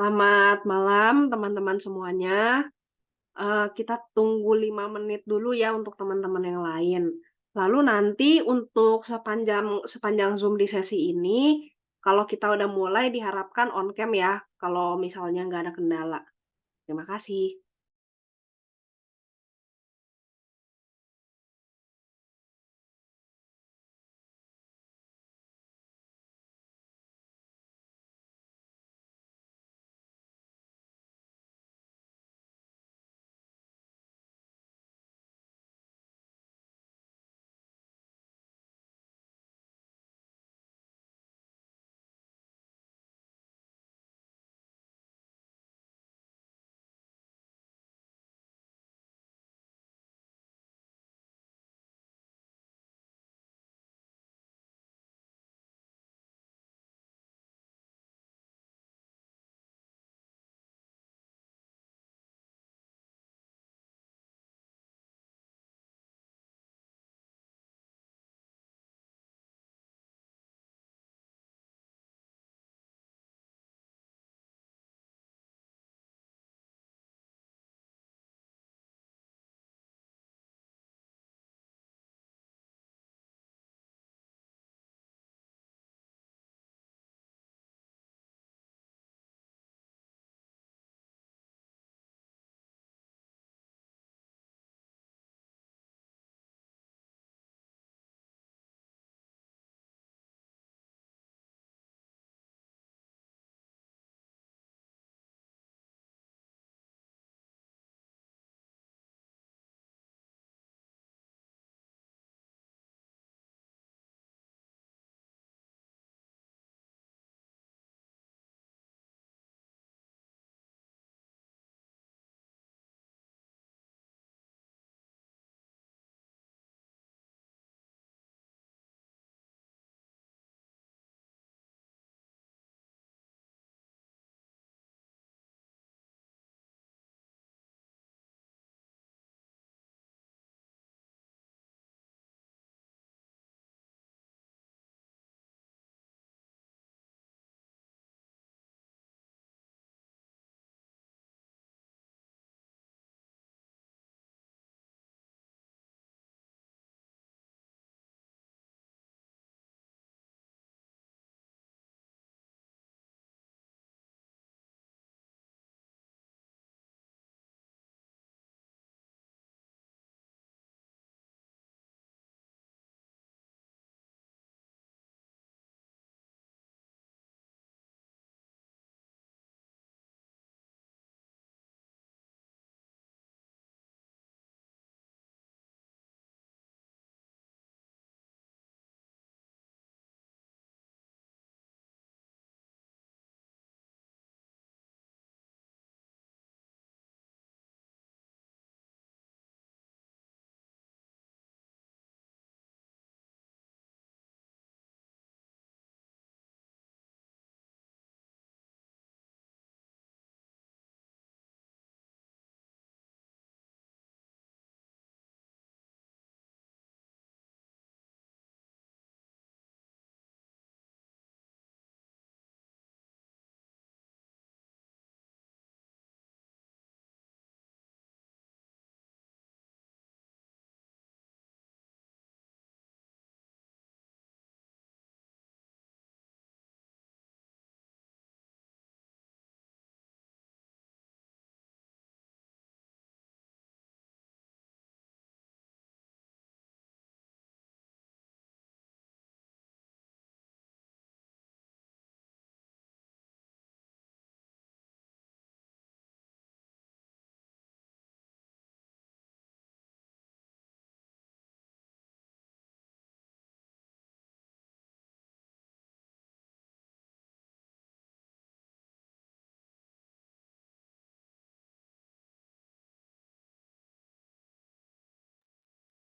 Selamat malam teman-teman semuanya. Kita tunggu 5 menit dulu ya untuk teman-teman yang lain. Lalu nanti untuk sepanjang sepanjang Zoom di sesi ini, kalau kita udah mulai diharapkan on cam ya, kalau misalnya nggak ada kendala. Terima kasih.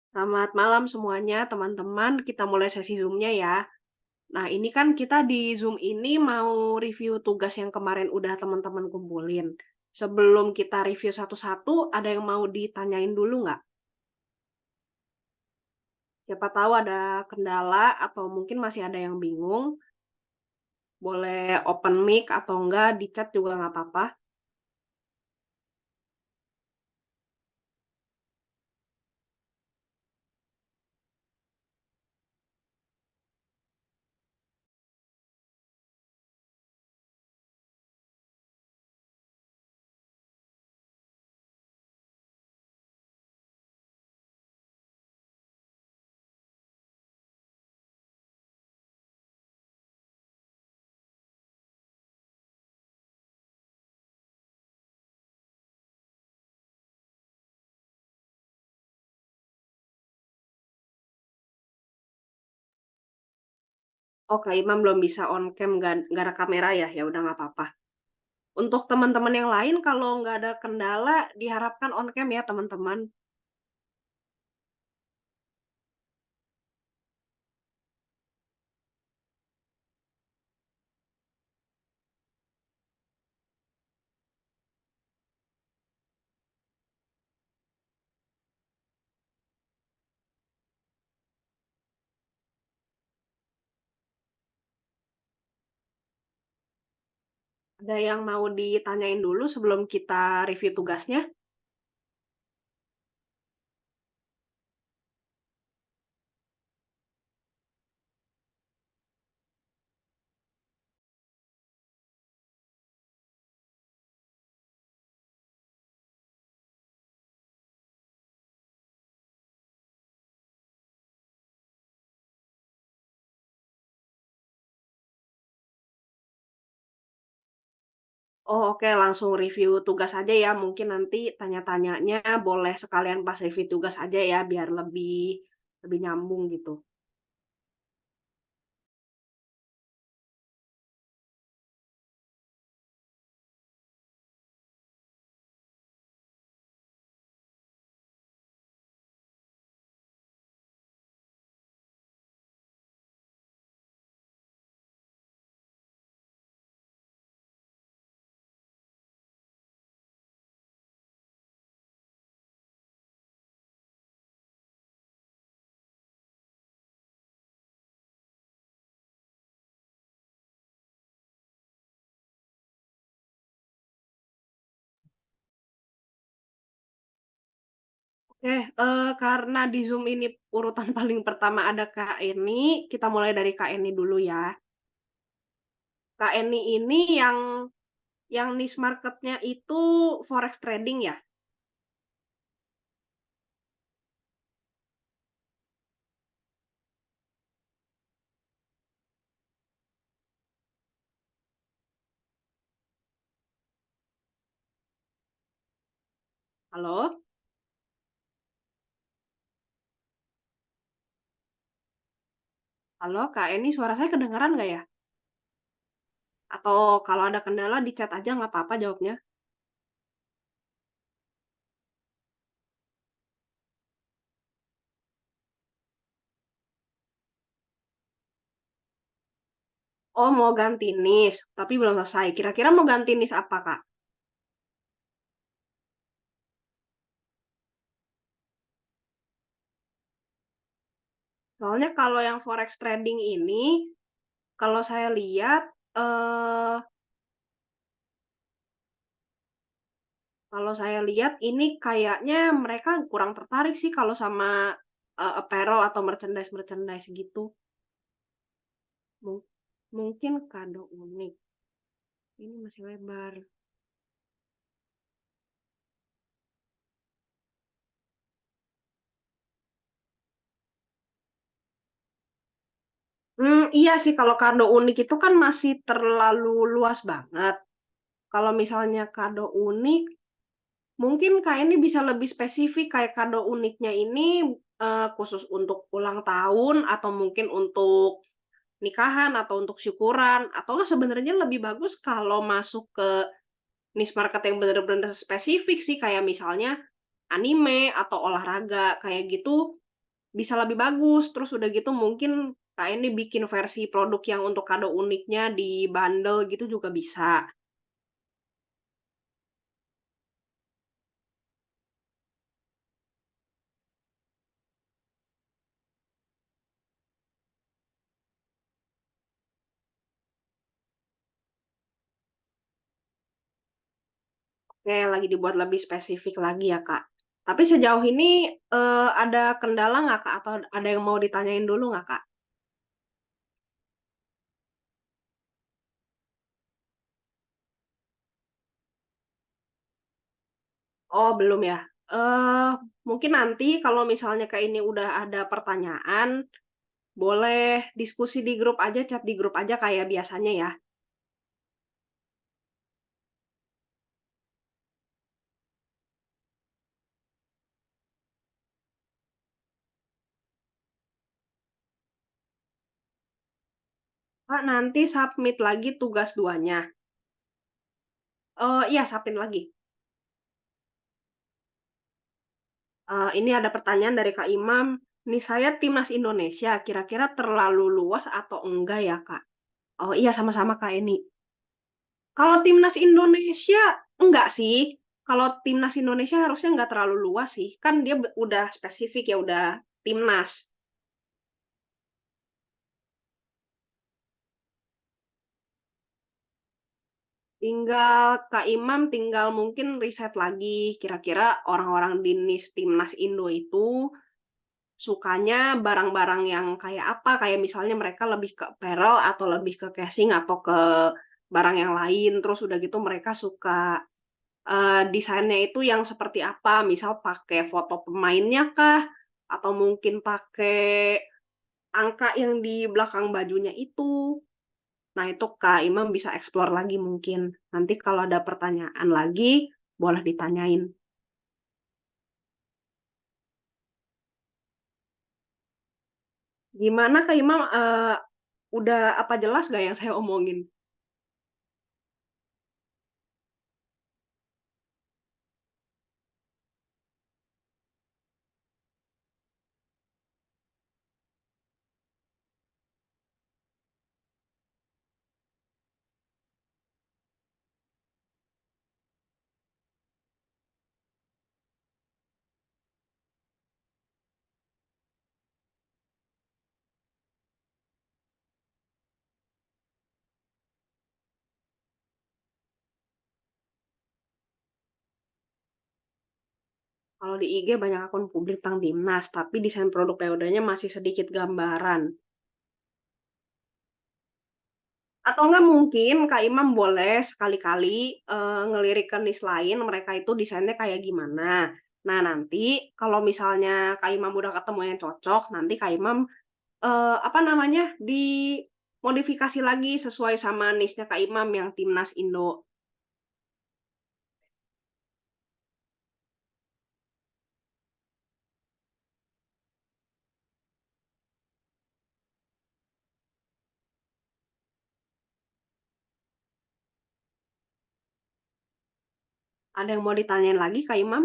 Selamat malam semuanya teman-teman, kita mulai sesi Zoom-nya ya. Nah, ini kan kita di Zoom ini mau review tugas yang kemarin udah teman-teman kumpulin. Sebelum kita review satu-satu, ada yang mau ditanyain dulu nggak? Siapa tahu ada kendala atau mungkin masih ada yang bingung. boleh open mic atau enggak di chat juga nggak apa-apa. Oh, Kak Imam belum bisa on cam, nggak ada kamera ya? Ya udah nggak apa-apa. Untuk teman-teman yang lain kalau nggak ada kendala diharapkan on cam ya teman-teman. Ada yang mau ditanyain dulu sebelum kita review tugasnya? Oh, oke, langsung review tugas aja ya. Mungkin nanti tanya-tanyanya boleh sekalian pas review tugas aja ya, biar lebih lebih nyambung gitu. Oke, karena di Zoom ini urutan paling pertama ada Kak Eni, kita mulai dari Kak Eni dulu ya. Kak Eni ini yang niche market-nya itu forex trading ya? Halo? Halo, Kak Eni, suara saya kedengeran nggak ya? Atau kalau ada kendala di chat aja nggak apa-apa jawabnya? Oh, mau ganti niche, tapi belum selesai. Kira-kira mau ganti niche apa, Kak? Soalnya kalau yang forex trading ini, kalau saya lihat, eee, kalau saya lihat ini kayaknya mereka kurang tertarik sih kalau sama, apparel atau merchandise-merchandise gitu. Mung mungkin kado unik. Ini masih lebar. Iya sih kalau kado unik itu kan masih terlalu luas banget. Kalau misalnya kado unik, mungkin Kak ini bisa lebih spesifik kayak kado uniknya ini, khusus untuk ulang tahun atau mungkin untuk nikahan atau untuk syukuran, atau enggak sebenarnya lebih bagus kalau masuk ke niche market yang bener-bener spesifik sih, kayak misalnya anime atau olahraga, kayak gitu bisa lebih bagus. Terus udah gitu mungkin Kak ini bikin versi produk yang untuk kado uniknya di-bundle gitu juga bisa. Oke, lagi dibuat lebih spesifik lagi ya, Kak. Tapi sejauh ini, ada kendala nggak, Kak? Atau ada yang mau ditanyain dulu nggak, Kak? Oh, belum ya? Eee, Mungkin nanti kalau misalnya Kak ini udah ada pertanyaan, boleh diskusi di grup aja, chat di grup aja kayak biasanya ya? Kak, nanti submit lagi tugas 2-nya. Iya, submit lagi. Ini ada pertanyaan dari Kak Imam, "Nih saya timnas Indonesia, kira-kira terlalu luas atau enggak ya, Kak?" Oh, iya, sama-sama Kak Eni. Kalau timnas Indonesia, enggak sih. Kalau timnas Indonesia harusnya nggak terlalu luas sih, kan dia udah spesifik ya, udah timnas. Kak Imam tinggal mungkin riset lagi, kira-kira orang-orang di niche timnas Indo itu sukanya barang-barang yang kayak apa, kayak misalnya mereka lebih ke apparel atau lebih ke casing atau ke barang yang lain, terus udah gitu mereka suka, desainnya itu yang seperti apa, misal pakai foto pemainnya kah, atau mungkin pakai angka yang di belakang bajunya itu. Nah, itu Kak Imam bisa explore lagi mungkin. Nanti kalau ada pertanyaan lagi, boleh ditanyain. Gimana Kak Imam, udah apa jelas nggak yang saya omongin? Kalau di IG banyak akun publik tentang timnas, tapi desain produk periodenya masih sedikit gambaran. Atau enggak mungkin Kak Imam boleh sekali-kali, ngelirik ke niche lain mereka itu desainnya kayak gimana. Nah, nanti kalau misalnya Kak Imam udah ketemu yang cocok, nanti Kak Imam, apa namanya, dimodifikasi lagi sesuai sama niche-nya Kak Imam yang timnas Indo. Ada yang mau ditanyain lagi Kak Imam?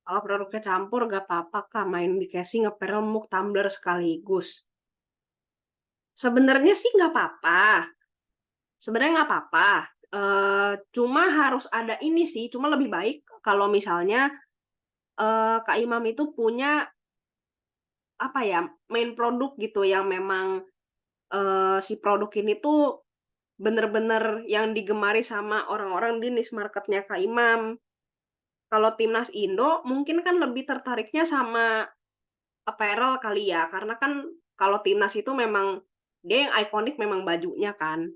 Kalau produknya campur nggak apa-apa Kak, main di casing, ngepel, remuk, tumbler sekaligus. Sebenarnya sih nggak apa-apa, sebenarnya nggak apa-apa, cuma harus ada ini sih, cuma lebih baik kalau misalnya, Kak Imam itu punya, apa ya, main produk gitu yang memang, si produk ini tuh bener-bener yang digemari sama orang-orang di niche market-nya Kak Imam. Kalau timnas Indo mungkin kan lebih tertariknya sama apparel kali ya, karena kan kalau timnas itu memang dia yang ikonik memang bajunya kan.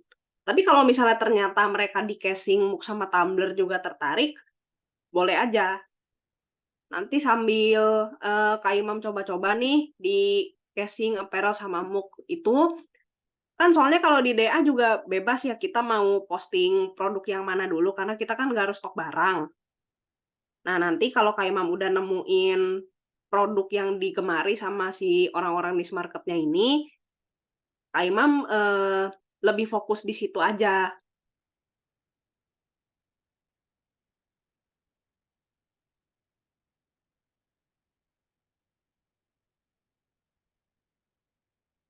Tapi kalau misalnya ternyata mereka di casing muk sama tumbler juga tertarik, boleh aja. Nanti sambil, Kak Imam coba-coba nih di casing, apparel, sama muk itu, kan soalnya kalau di DA juga bebas ya kita mau posting produk yang mana dulu, karena kita kan nggak harus stok barang. Nah, nanti kalau Kak Imam udah nemuin produk yang digemari sama si orang-orang niche market-nya ini, Kak Imam, lebih fokus di situ aja.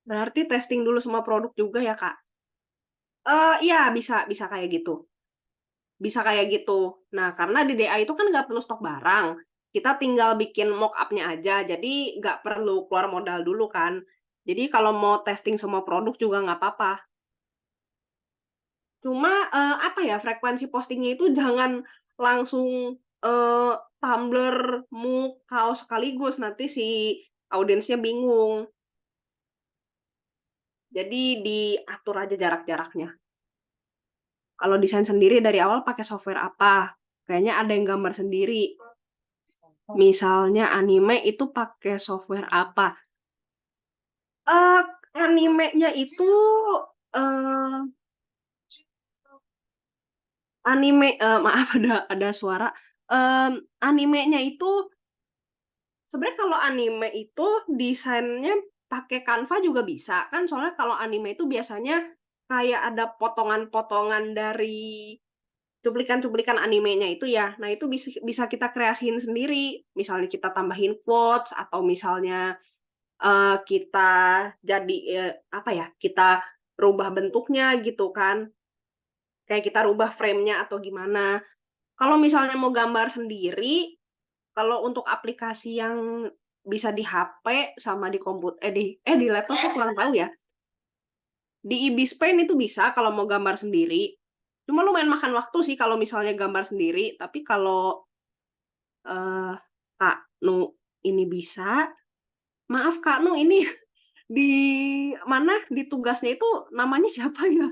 Berarti testing dulu semua produk juga ya, Kak? Iya bisa bisa kayak gitu. Bisa kayak gitu. Nah, karena di DA itu kan nggak perlu stok barang, kita tinggal bikin mock up-nya aja, jadi nggak perlu keluar modal dulu kan. Jadi kalau mau testing semua produk juga nggak apa-apa. Cuma, apa ya, frekuensi postingnya itu jangan langsung, tumbler, mug, kaos sekaligus, nanti si audiensnya bingung. Jadi diatur aja jarak-jaraknya. Kalau desain sendiri dari awal pakai software apa? Kayaknya ada yang gambar sendiri. Misalnya anime itu pakai software apa? Eee, animenya itu, eee, maaf ada suara, animenya itu sebenarnya kalau anime itu desainnya pakai Canva juga bisa, kan soalnya kalau anime itu biasanya kayak ada potongan-potongan dari cuplikan-cuplikan animenya itu ya. Nah, itu bisa kita kreasiin sendiri. Misalnya kita tambahin quotes atau misalnya, kita jadi, apa ya, kita rubah bentuknya gitu kan, kayak kita rubah frame-nya atau gimana. Kalau misalnya mau gambar sendiri, kalau untuk aplikasi yang bisa di HP sama di di laptop saya kurang tahu ya. Di Ibis Paint itu bisa kalau mau gambar sendiri. Cuma lumayan makan waktu sih kalau misalnya gambar sendiri, tapi kalau, eee, Kak Nu ini bisa, maaf Kak Nu ini di mana, di tugasnya itu namanya siapa ya?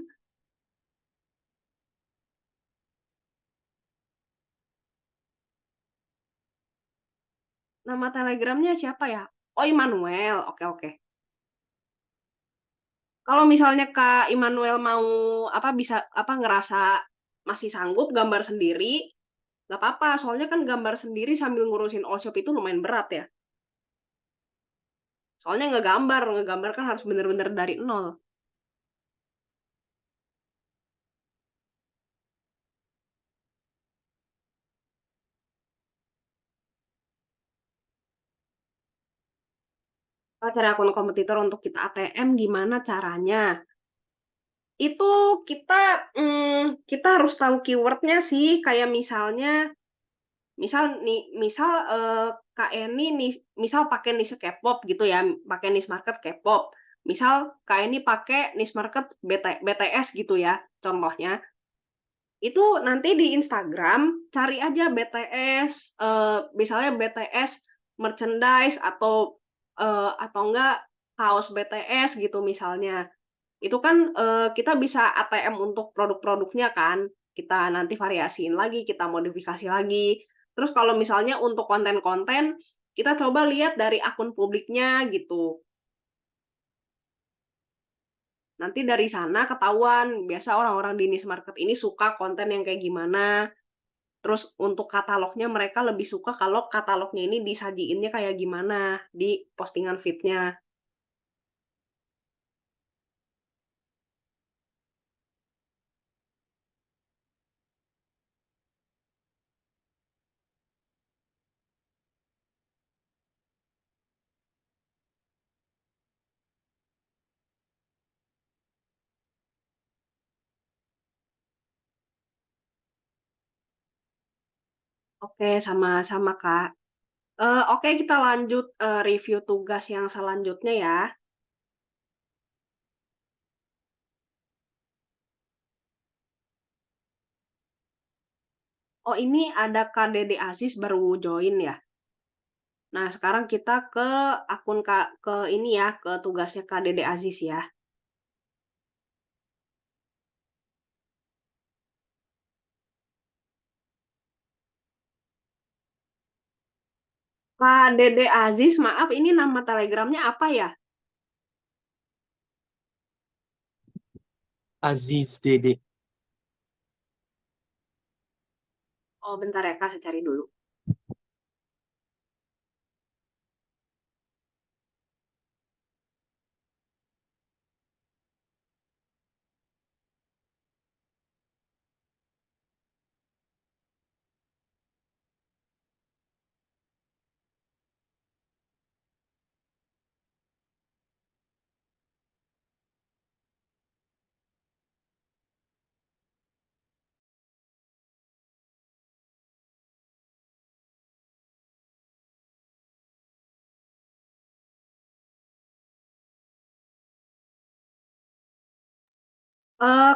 Nama telegramnya siapa ya? Oh, Immanuel, oke oke. Kalau misalnya Kak Immanuel mau, apa, bisa apa, ngerasa masih sanggup gambar sendiri, nggak apa-apa, soalnya kan gambar sendiri sambil ngurusin all shop itu lumayan berat ya. Soalnya ngegambar kan harus bener-bener dari nol. Kalau cari akun kompetitor untuk kita ATM gimana caranya? Itu kita harus tahu keyword-nya sih, kayak misalnya misal, Kak Eni misal pakai niche K-pop gitu ya, pakai niche market K-pop. Misal Kak Eni pakai niche market BTS gitu ya, contohnya. Itu nanti di Instagram cari aja BTS, misalnya BTS merchandise atau enggak kaos BTS gitu misalnya. Itu kan, kita bisa ATM untuk produk-produknya kan, kita nanti variasiin lagi, kita modifikasi lagi. Terus kalau misalnya untuk konten-konten, kita coba lihat dari akun publiknya gitu. Nanti dari sana ketahuan, biasa orang-orang di niche market ini suka konten yang kayak gimana. Terus untuk katalognya mereka lebih suka kalau katalognya ini disajiinnya kayak gimana di postingan feed-nya. Oke, sama-sama, Kak. Oke kita lanjut, review tugas yang selanjutnya ya. Oh ini ada Kak Dede Aziz baru join ya? Nah sekarang kita ke akun Kak ke ini ya, ke tugasnya Kak Dede Aziz ya. Kak Dede Aziz, maaf ini nama telegramnya apa ya? Aziz Dede. Oh bentar ya Kak, saya cari dulu.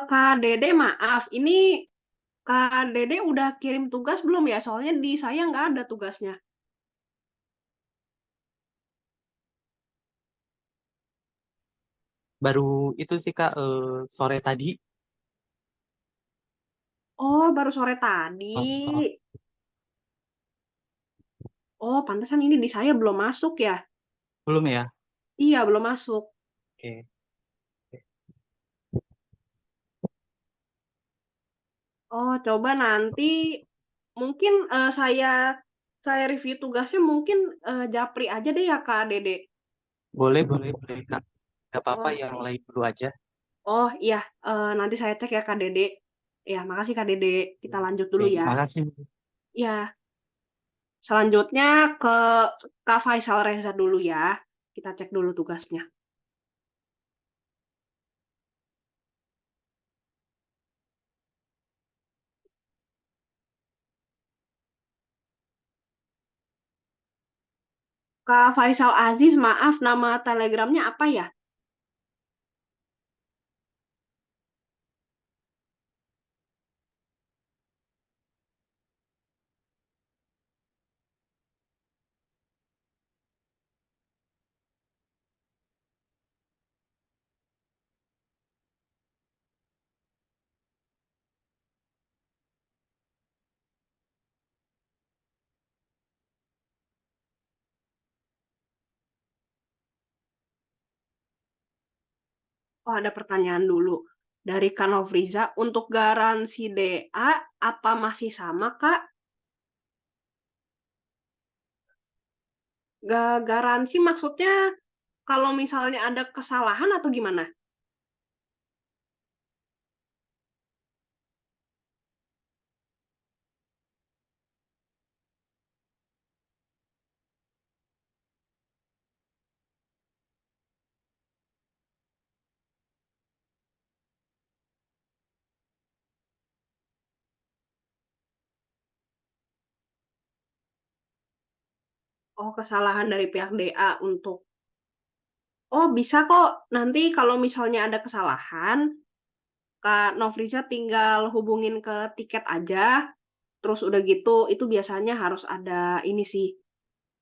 Kak Dede, maaf, ini Kak Dede udah kirim tugas belum ya? Soalnya di saya nggak ada tugasnya. Baru itu sih Kak, sore tadi. Oh, baru sore tadi. Oh, oh, Oh, pantesan ini di saya belum masuk ya. belum ya? Iya, belum masuk. Oke. Oh, coba nanti mungkin saya review tugasnya mungkin japri aja deh ya Kak Dede. Boleh, boleh, boleh Kak. Gak apa-apa Oh, yang lain dulu aja. oh iya, nanti saya cek ya Kak Dede. Ya, makasih Kak Dede. Kita lanjut dulu Oke, ya. makasih. Ya, selanjutnya ke Kak Faisal Reza dulu ya. Kita cek dulu tugasnya. Kak Faisal Aziz, maaf nama telegramnya apa ya? Oh, ada pertanyaan dulu. Dari Kak Nofriza, untuk garansi DA, apa masih sama, Kak? Garansi maksudnya kalau misalnya ada kesalahan atau gimana? Oh, kesalahan dari pihak DA untuk... Oh, bisa kok. Nanti kalau misalnya ada kesalahan, Kak Nofriza tinggal hubungin ke tiket aja. Terus udah gitu, itu biasanya harus ada ini sih.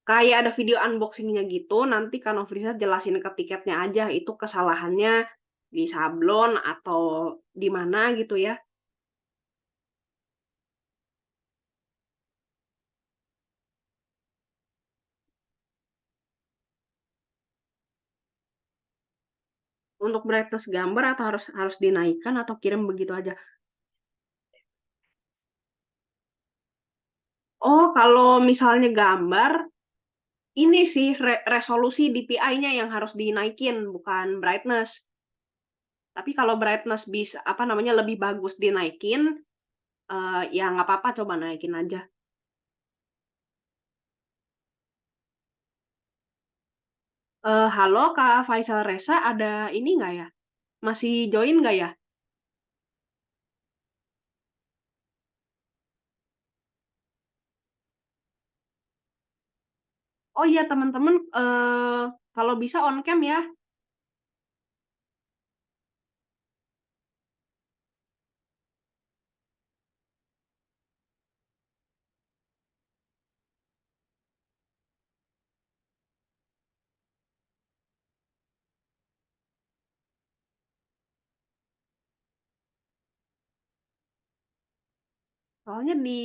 Kayak ada video unboxingnya gitu, nanti Kak Nofriza jelasin ke tiketnya aja itu kesalahannya di sablon atau di mana gitu ya. Untuk brightness gambar atau harus harus dinaikkan atau kirim begitu aja. Oh, kalau misalnya gambar, ini sih resolusi DPI-nya yang harus dinaikin, bukan brightness. Tapi kalau brightness bisa apa namanya lebih bagus dinaikin, ya nggak apa-apa coba naikin aja. Halo Kak Faisal Reza, ada ini nggak ya? Masih join nggak ya? Oh iya teman-teman, kalau bisa on cam ya. Soalnya di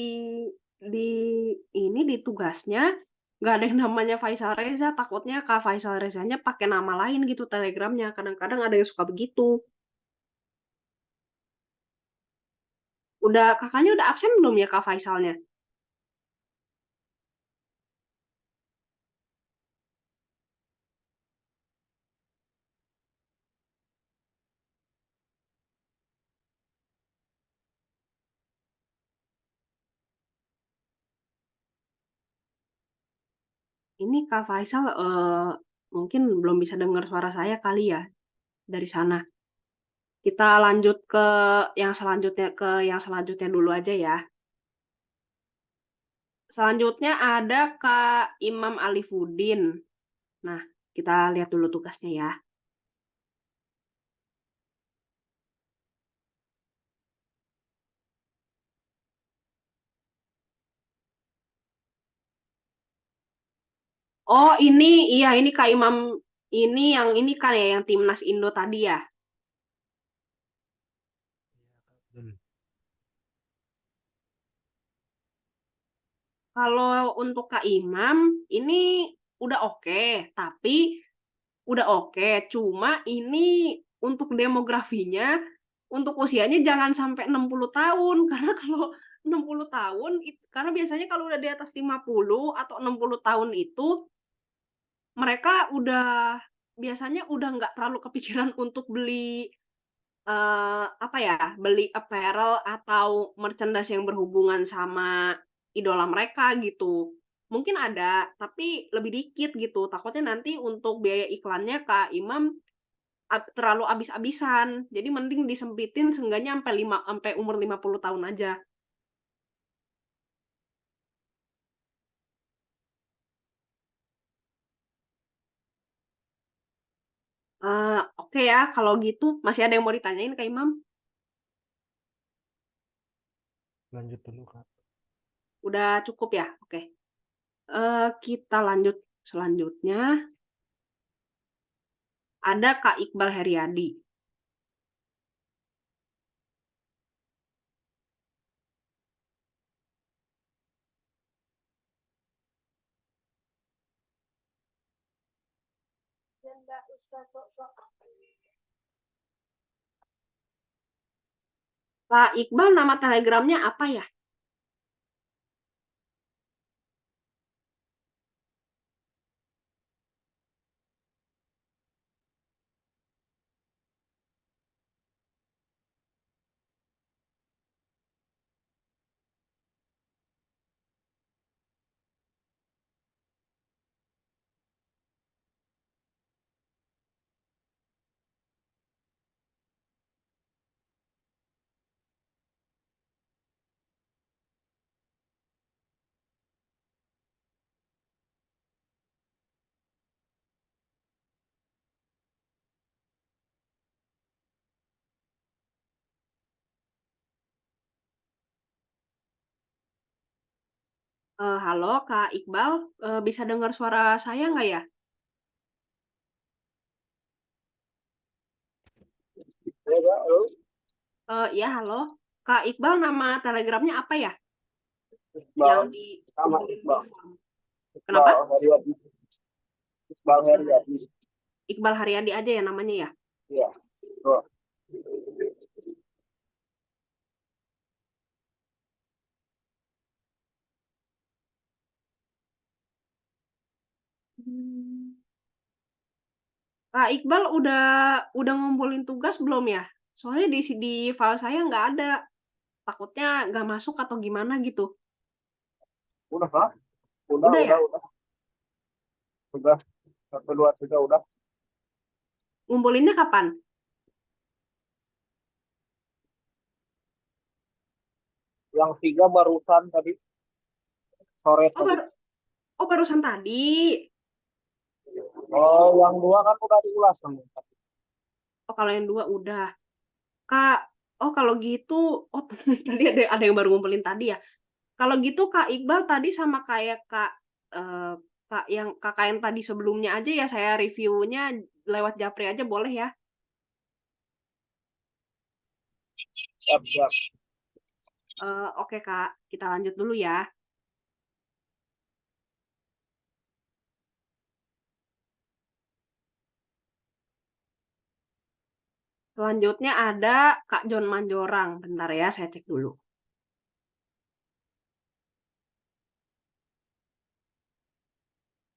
di tugasnya nggak ada yang namanya Faisal Reza. Takutnya Kak Faisal Rezanya pakai nama lain gitu telegramnya. Kadang-kadang ada yang suka begitu. Kakaknya udah absen belum ya Kak Faisalnya? Ini Kak Faisal mungkin belum bisa dengar suara saya kali ya dari sana. Kita lanjut ke yang selanjutnya dulu aja ya. Selanjutnya ada Kak Imam Alifuddin. Nah, kita lihat dulu tugasnya ya. Oh, ini iya ini Kak Imam ini yang ini kan ya yang timnas Indo tadi ya. Hmm. Kalau untuk Kak Imam ini udah oke, tapi udah oke. Cuma ini untuk demografinya, untuk usianya jangan sampai 60 tahun karena kalau 60 tahun karena biasanya kalau udah di atas 50 atau 60 tahun itu mereka biasanya udah nggak terlalu kepikiran untuk beli apa ya, beli apparel atau merchandise yang berhubungan sama idola mereka gitu. Mungkin ada, tapi lebih dikit gitu. Takutnya nanti untuk biaya iklannya Kak Imam terlalu abis-abisan. Jadi mending disempitin seenggaknya sampai umur 50 tahun aja. Oke ya, kalau gitu masih ada yang mau ditanyain Kak Imam? Lanjut dulu, Kak. Udah cukup ya? Oke. Kita lanjut selanjutnya. Ada Kak Iqbal Heriadi. Kak Iqbal nama telegramnya apa ya? Halo Kak Iqbal, bisa dengar suara saya nggak ya? Ya, Kak, halo. Ya halo. Kak Iqbal nama telegramnya apa ya? Yang Iqbal, sama dikumpulin di Iqbal. form. Kenapa? Iqbal Haryadi. Iqbal Iqbal, Haryadi. Iqbal Haryadi aja ya namanya ya? Iya. Tuh. Hmm. Kak Iqbal udah ngumpulin tugas belum ya? Soalnya di file saya nggak ada. Takutnya nggak masuk atau gimana gitu. Udah, Kak? Udah, Udah udah, ya? udah. Udah. Satu, dua, tiga, udah. Ngumpulinnya kapan? Yang tiga barusan tadi, sore Oh, tadi. barusan tadi. Oh, yang dua kan udah diulas. Kan? Oh, kalau yang dua udah. Kak, oh kalau gitu, oh tadi ada yang baru ngumpulin tadi ya. Kalau gitu Kak Iqbal tadi sama kayak eh, kakak yang tadi sebelumnya aja ya saya reviewnya lewat Japri aja boleh ya. Siap, siap. Oke Kak, kita lanjut dulu ya. Selanjutnya ada Kak John Manjorang. Bentar ya, saya cek dulu.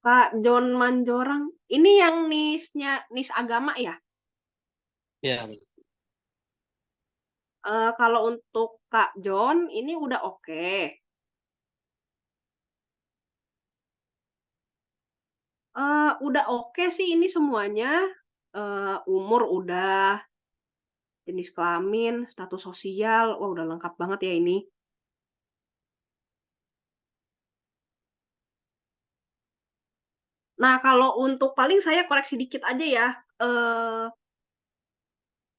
Kak John Manjorang, ini yang nis agama ya? Iya. Kalau untuk Kak John ini udah oke. Udah oke sih ini semuanya. Umur udah, jenis kelamin, status sosial, wah udah lengkap banget ya ini. Nah, kalau untuk paling saya koreksi dikit aja ya. Eh,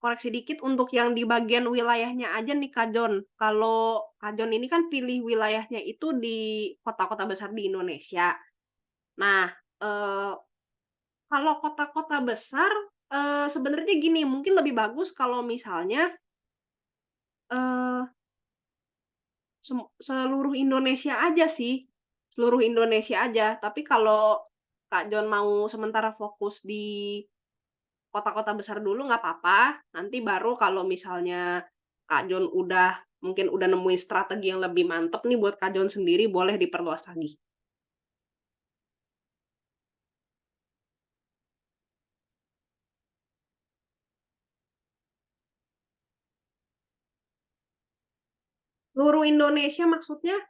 koreksi dikit untuk yang di bagian wilayahnya aja nih Kak Jon. Kalau Kak Jon ini kan pilih wilayahnya itu di kota-kota besar di Indonesia. Nah, eee, kalau kota-kota besar, sebenarnya gini, mungkin lebih bagus kalau misalnya, eee, seluruh Indonesia aja sih, seluruh Indonesia aja. Tapi kalau Kak Jon mau sementara fokus di kota-kota besar dulu nggak apa-apa, nanti baru kalau misalnya Kak Jon mungkin udah nemuin strategi yang lebih mantep nih buat Kak Jon sendiri, boleh diperluas lagi. Seluruh Indonesia maksudnya,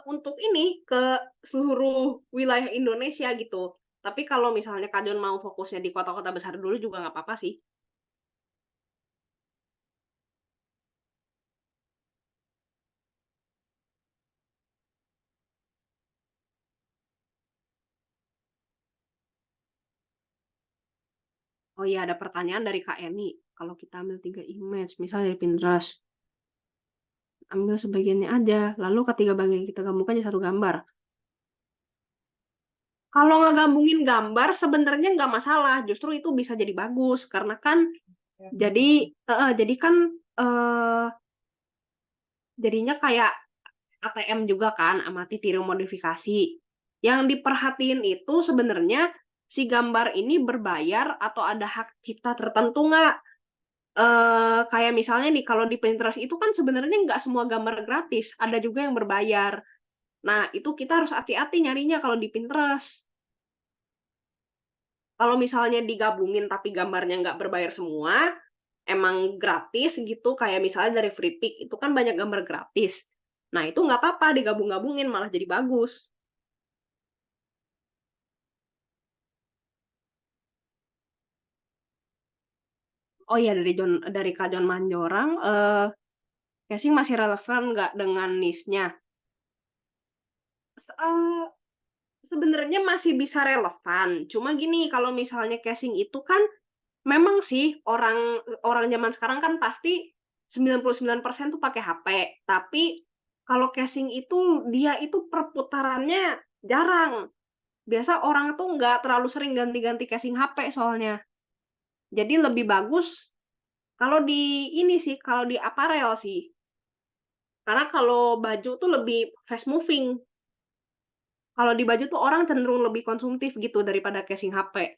untuk ini, ke seluruh wilayah Indonesia gitu. Tapi kalau misalnya Kak Jon mau fokusnya di kota-kota besar dulu juga nggak apa-apa sih. Oh iya, ada pertanyaan dari Kak Eni, kalau kita ambil 3 image, misalnya dari Pinterest, ambil sebagiannya aja, lalu ketiga bagian kita gabungkan jadi satu gambar. Kalau ngegabungin gambar sebenarnya nggak masalah, justru itu bisa jadi bagus, karena kan jadi kan, eee, jadinya kayak ATM juga kan, amati tiru modifikasi. Yang diperhatiin itu sebenarnya si gambar ini berbayar atau ada hak cipta tertentu nggak? Kayak misalnya nih kalau di Pinterest itu kan sebenarnya nggak semua gambar gratis, ada juga yang berbayar. Nah, itu kita harus hati-hati nyarinya kalau di Pinterest. Kalau misalnya digabungin tapi gambarnya nggak berbayar semua, emang gratis gitu, kayak misalnya dari Free Pick itu kan banyak gambar gratis. Nah, itu nggak apa-apa digabung-gabungin, malah jadi bagus. Oh iya, dari Kak Jon Manjorang, casing masih relevan nggak dengan niche-nya? Eee, sebenarnya masih bisa relevan, cuma gini, kalau misalnya casing itu kan memang sih orang orang zaman sekarang kan pasti 99% tuh pakai HP, tapi kalau casing itu dia itu perputarannya jarang. Biasa orang tuh nggak terlalu sering ganti-ganti casing HP soalnya. Jadi lebih bagus kalau di ini sih, kalau di aparel sih. Karena kalau baju tuh lebih fast moving. Kalau di baju tuh orang cenderung lebih konsumtif gitu daripada casing HP.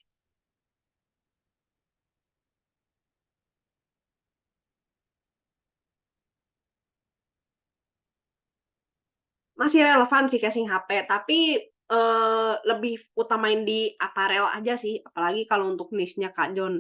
Masih relevan sih casing HP, tapi, lebih utamain di aparel aja sih, apalagi kalau untuk niche-nya Kak Jon.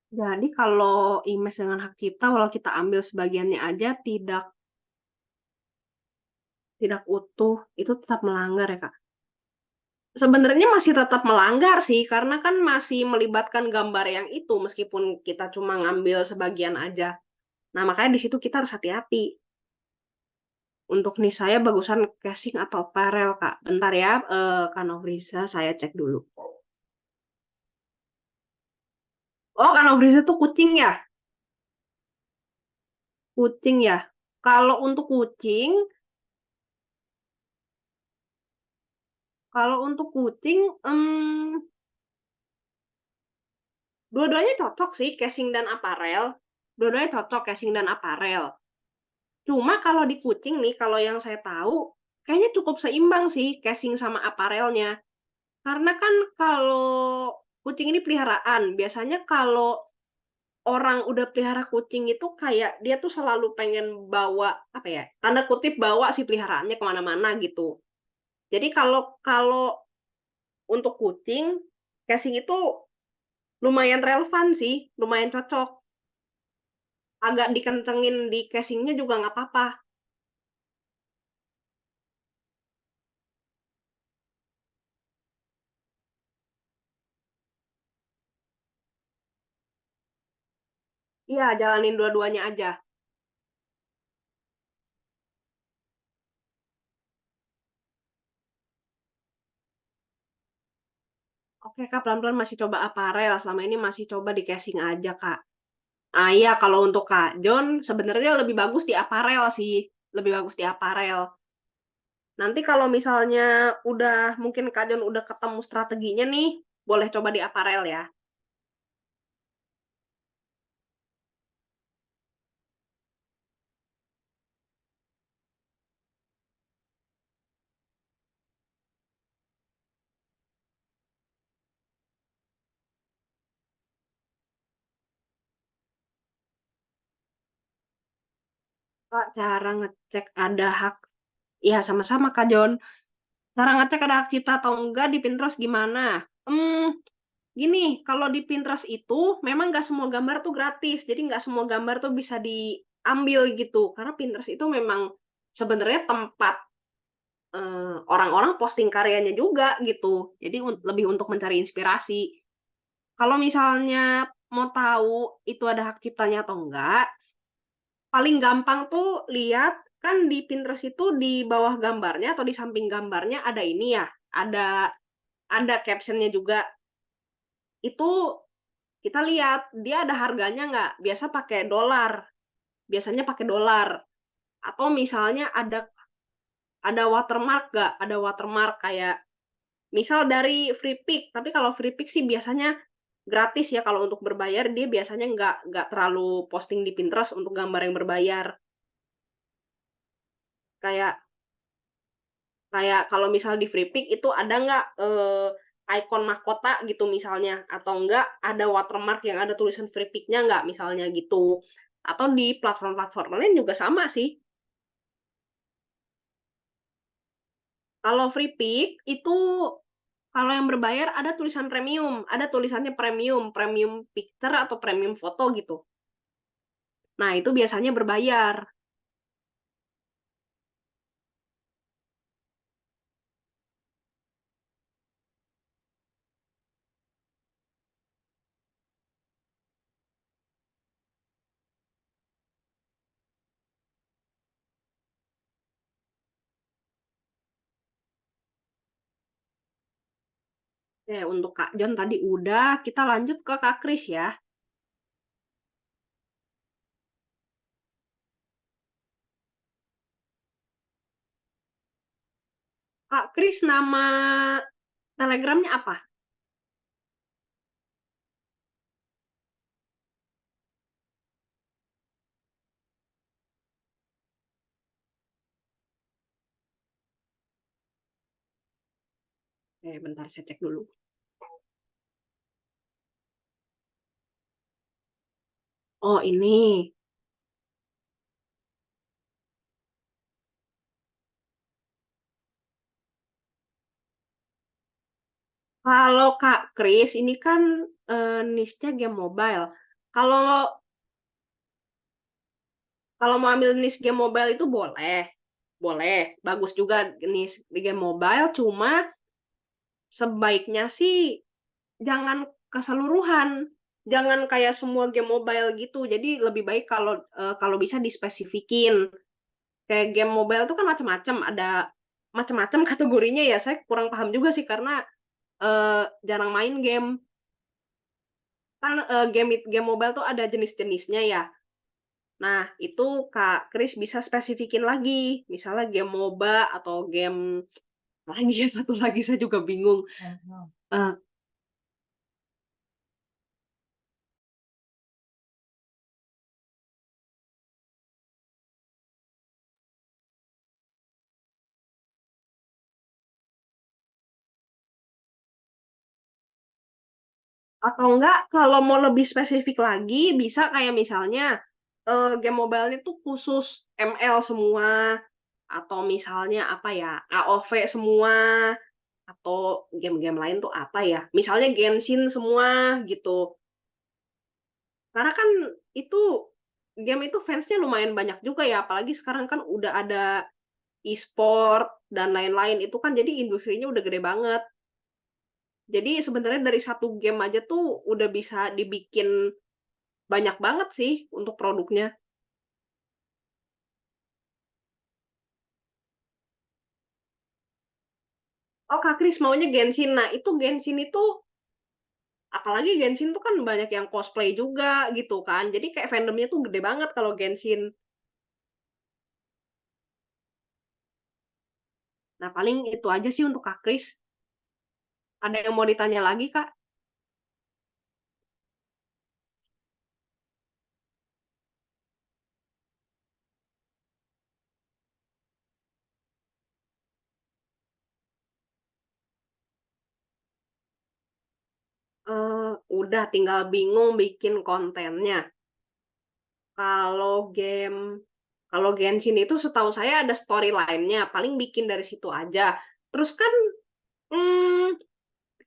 Jadi kalau image dengan hak cipta, walau kita ambil sebagiannya aja tidak utuh, itu tetap melanggar ya, Kak? Sebenarnya masih tetap melanggar sih, karena kan masih melibatkan gambar yang itu, meskipun kita cuma ngambil sebagian aja. Nah, makanya di situ kita harus hati-hati. Untuk niche saya bagusan casing atau apparel, Kak. Bentar ya, Kak Nofriza, saya cek dulu. Oh, Kak Nofriza tuh kucing ya? Kucing ya? Kalau untuk kucing, dua-duanya cocok sih, casing dan apparel. Dua-duanya cocok, casing dan apparel. Cuma kalau di kucing nih, kalau yang saya tahu, kayaknya cukup seimbang sih casing sama apparelnya. Karena kan kalau kucing ini peliharaan, biasanya kalau orang udah pelihara kucing itu kayak dia tuh selalu pengen bawa, apa ya, tanda kutip "bawa" si peliharaannya ke mana-mana gitu. Jadi kalau kalau untuk kucing, casing itu lumayan relevan sih, lumayan cocok. Agak dikencengin di casing-nya juga nggak apa-apa. Iya, jalanin dua-duanya aja. Oke, Kak, pelan-pelan masih coba aparel, selama ini masih coba di casing aja, Kak. Ah, iya, kalau untuk Kak John sebenarnya lebih bagus di aparel sih, lebih bagus di aparel. Nanti kalau misalnya udah mungkin Kak John udah ketemu strateginya nih, boleh coba di aparel ya. Kak, cara ngecek ada hak ya sama-sama Kak John. Cara ngecek ada hak cipta atau enggak di Pinterest gimana? Gini, kalau di Pinterest itu memang nggak semua gambar tuh gratis, jadi nggak semua gambar tuh bisa diambil gitu. Karena Pinterest itu memang sebenarnya tempat, orang-orang posting karyanya juga gitu. Jadi lebih untuk mencari inspirasi. Kalau misalnya mau tahu itu ada hak ciptanya atau enggak, paling gampang tuh lihat kan di Pinterest itu di bawah gambarnya atau di samping gambarnya ada ini ya, ada caption-nya juga. Itu kita lihat dia ada harganya nggak, biasanya pakai dolar, atau misalnya ada watermark nggak, ada watermark kayak misal dari free pick, tapi kalau free pick sih biasanya gratis ya, kalau untuk berbayar dia biasanya nggak terlalu posting di Pinterest untuk gambar yang berbayar. Kayak kayak kalau misal di free pick itu ada nggak, ikon mahkota gitu misalnya, atau enggak ada watermark yang ada tulisan free pick-nya nggak, misalnya gitu. Atau di platform-platform lain juga sama sih. Kalau free pick itu kalau yang berbayar ada tulisan premium, ada tulisannya premium, premium picture atau premium foto gitu. Nah, itu biasanya berbayar. Oke, untuk Kak John tadi udah, kita lanjut ke Kak Kris ya. Kak Kris nama Telegramnya apa? Bentar saya cek dulu. Oh, ini. Kalau Kak Kris ini kan, niche-nya game mobile. Kalau kalau mau ambil niche game mobile itu boleh, boleh, bagus juga niche di game mobile, cuma sebaiknya sih jangan keseluruhan, jangan kayak semua game mobile gitu. Jadi lebih baik kalau, kalau bisa dispesifikin. Kayak game mobile tuh kan macam-macam, ada macam-macam kategorinya ya, saya kurang paham juga sih karena, jarang main game. Kan, game mobile tuh ada jenis-jenisnya ya. Nah, itu Kak Kris bisa spesifikin lagi, misalnya game MOBA atau game lagi ya, satu lagi saya juga bingung. Eee, Atau enggak kalau mau lebih spesifik lagi bisa kayak misalnya, game mobile-nya tuh khusus ML semua, atau misalnya apa ya, AOV semua, atau game-game lain tuh apa ya, misalnya Genshin semua gitu. Karena kan itu game itu fans-nya lumayan banyak juga ya, apalagi sekarang kan udah ada e-sport dan lain-lain, itu kan jadi industrinya udah gede banget. Jadi sebenarnya dari satu game aja tuh udah bisa dibikin banyak banget sih untuk produknya. Oh, Kak Kris maunya Genshin. Nah, itu Genshin itu apalagi Genshin tuh kan banyak yang cosplay juga gitu kan. Jadi kayak fandomnya tuh gede banget kalau Genshin. Nah, paling itu aja sih untuk Kak Kris. Ada yang mau ditanya lagi, Kak? Udah tinggal bingung bikin kontennya. Kalau game kalau Genshin itu setahu saya ada storyline-nya, paling bikin dari situ aja. Terus kan, mmm,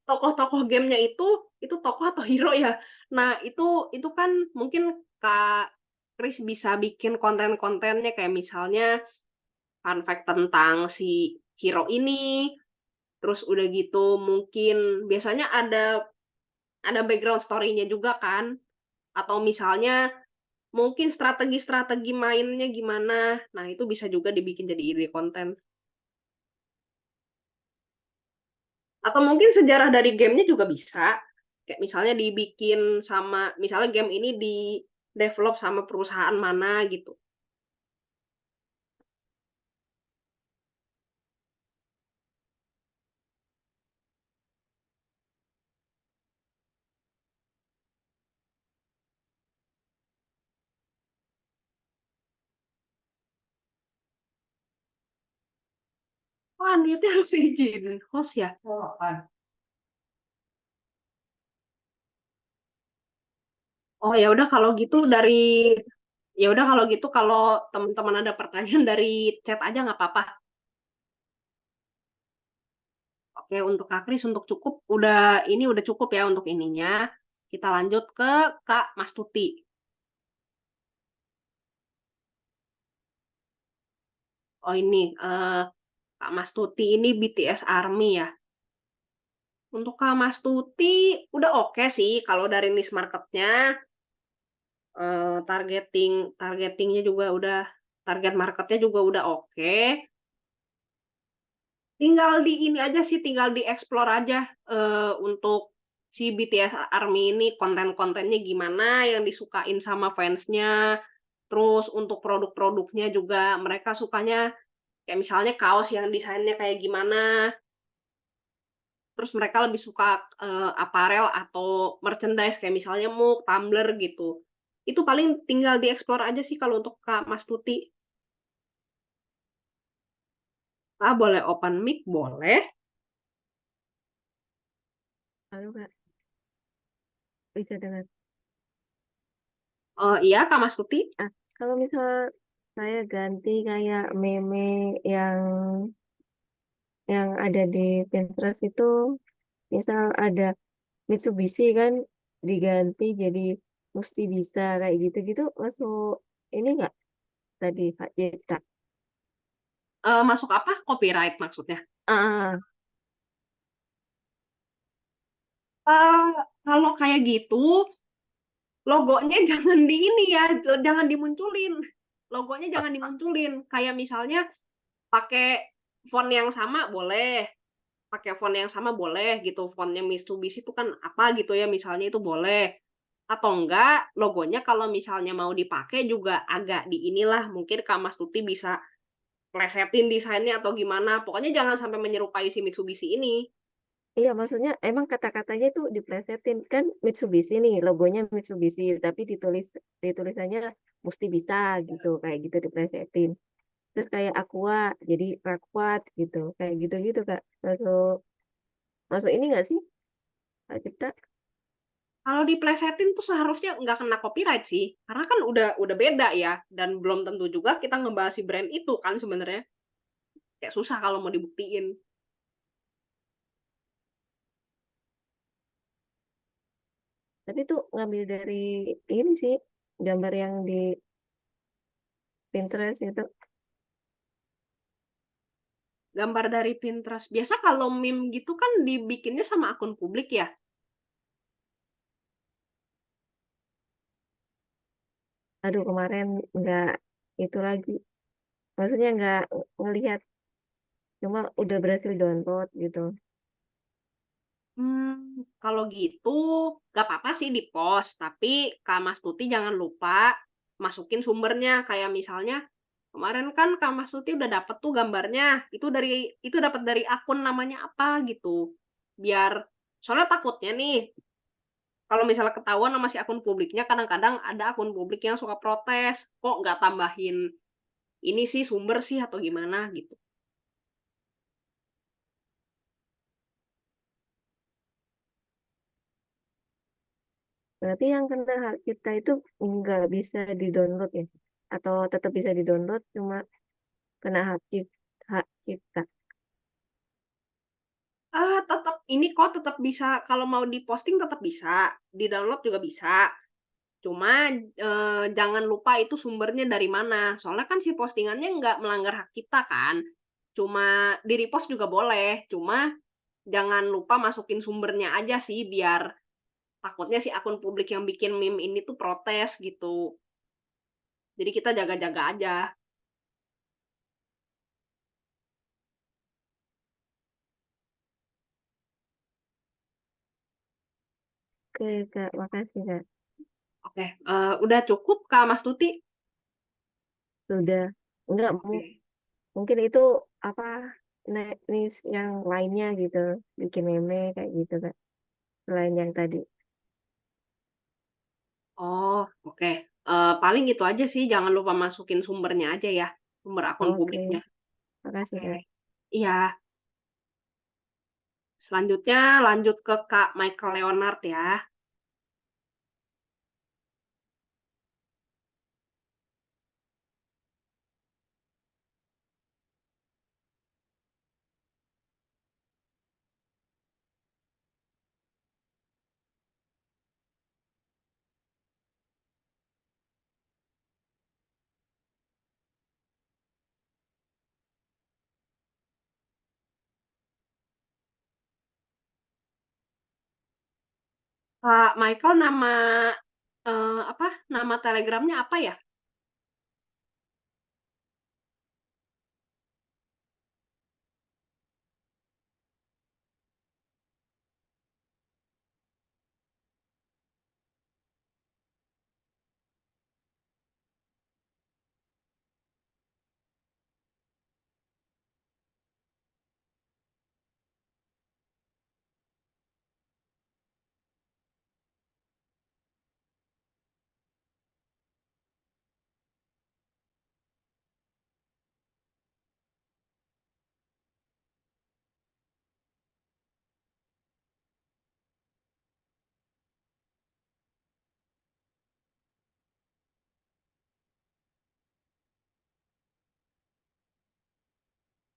tokoh-tokoh gamenya itu tokoh atau hero ya? Nah, itu kan mungkin Kak Kris bisa bikin konten-kontennya kayak misalnya fun fact tentang si hero ini, terus udah gitu mungkin biasanya ada background story-nya juga kan, atau misalnya mungkin strategi-strategi mainnya gimana. Nah, itu bisa juga dibikin jadi ide konten. Atau mungkin sejarah dari gamenya juga bisa. Kayak misalnya dibikin sama misalnya game ini di-develop sama perusahaan mana gitu. Wah, niatnya harus izin host ya? Oh, ya udah kalau gitu ya udah kalau gitu kalau teman-teman ada pertanyaan dari chat aja nggak apa-apa. Oke, untuk Kak Kris untuk cukup udah cukup ya untuk ininya. Kita lanjut ke Kak Mas Tuti. Oh ini Kak Mas Tuti ini BTS ARMY ya. Untuk Kak Mas Tuti udah oke sih kalau dari niche marketnya, targetingnya juga udah target marketnya juga udah oke. Tinggal di ini aja sih, tinggal dieksplor aja, untuk si BTS ARMY ini konten-kontennya gimana yang disukain sama fansnya. Terus untuk produk-produknya juga mereka sukanya kayak misalnya kaos yang desainnya kayak gimana. Terus mereka lebih suka, aparel atau merchandise kayak misalnya mug, tumbler gitu. Itu paling tinggal dieksplor aja sih kalau untuk Kak Mas Tuti. Ah, boleh open mic? Boleh. Halo Kak, bisa dengar. Iya Kak Mas Tuti? Kalau misal saya ganti kayak meme yang ada di Pinterest itu, misal ada Mitsubishi kan diganti jadi mesti bisa kayak gitu-gitu masuk ini nggak tadi Kak Cita? Masuk apa? Copyright maksudnya? Ah, Eee, kalau kayak gitu, logonya jangan di ini ya, jangan dimunculin. Logonya jangan dimunculin. Kayak misalnya pakai font yang sama boleh, pakai font yang sama boleh gitu, fontnya Mitsubishi itu kan apa gitu ya, misalnya itu boleh. Atau enggak, logonya kalau misalnya mau dipakai juga agak di inilah, mungkin Kak Mas Tuti bisa plesetin desainnya atau gimana, pokoknya jangan sampai menyerupai si Mitsubishi ini. iya maksudnya emang kata-katanya itu diplesetin kan Mitsubishi nih logonya Mitsubishi tapi ditulisannya mesti bisa gitu kayak gitu diplesetin. Terus kayak aqua jadi rakwat gitu kayak gitu-gitu Kak masuk masuk ini nggak sih Kak Cipta? Kalau diplesetin tuh seharusnya nggak kena copyright sih, karena kan udah beda ya, dan belum tentu juga kita ngebahas si brand itu kan sebenarnya. Kayak susah kalau mau dibuktiin. Tapi itu ngambil dari ini sih, gambar yang di Pinterest itu. Gambar dari Pinterest. Biasa kalau meme gitu kan dibikinnya sama akun publik ya? Aduh, kemarin nggak itu lagi. Maksudnya nggak ngelihat, cuma udah berhasil download gitu. Kalau gitu nggak apa-apa sih di-post, tapi Kak Mastuti jangan lupa masukin sumbernya. Kayak misalnya kemarin kan Kak Mastuti udah dapet tuh gambarnya, itu dapat dari akun namanya apa gitu. Biar soalnya takutnya nih, kalau misalnya ketahuan sama si akun publiknya, kadang-kadang ada akun publik yang suka protes, "Kok nggak tambahin ini sih, sumber sih," atau gimana gitu. Berarti yang kena hak cipta itu nggak bisa di-download ya? Atau tetap bisa di-download, cuma kena hak cipta. Tetap ini kok, tetap bisa kalau mau diposting tetap bisa, di-download juga bisa. Cuma, jangan lupa itu sumbernya dari mana, soalnya kan si postingannya nggak melanggar hak cipta kan. Cuma di-repost juga boleh, cuma jangan lupa masukin sumbernya aja sih, biar takutnya si akun publik yang bikin meme ini tuh protes gitu. Jadi kita jaga-jaga aja. Oke, Kak. Makasih, Kak. Oke, udah cukup Kak Mastuti? Sudah. Enggak, Oke. mungkin itu apa, niche yang lainnya gitu. Bikin meme kayak gitu, Kak. Selain yang tadi. Oh, oke. Paling gitu aja sih, jangan lupa masukin sumbernya aja ya, sumber akun Oke. publiknya. Makasih, Oke. Kak. Iya, selanjutnya lanjut ke Kak Michael Leonard ya. Kak Michael nama, apa, nama telegramnya apa ya?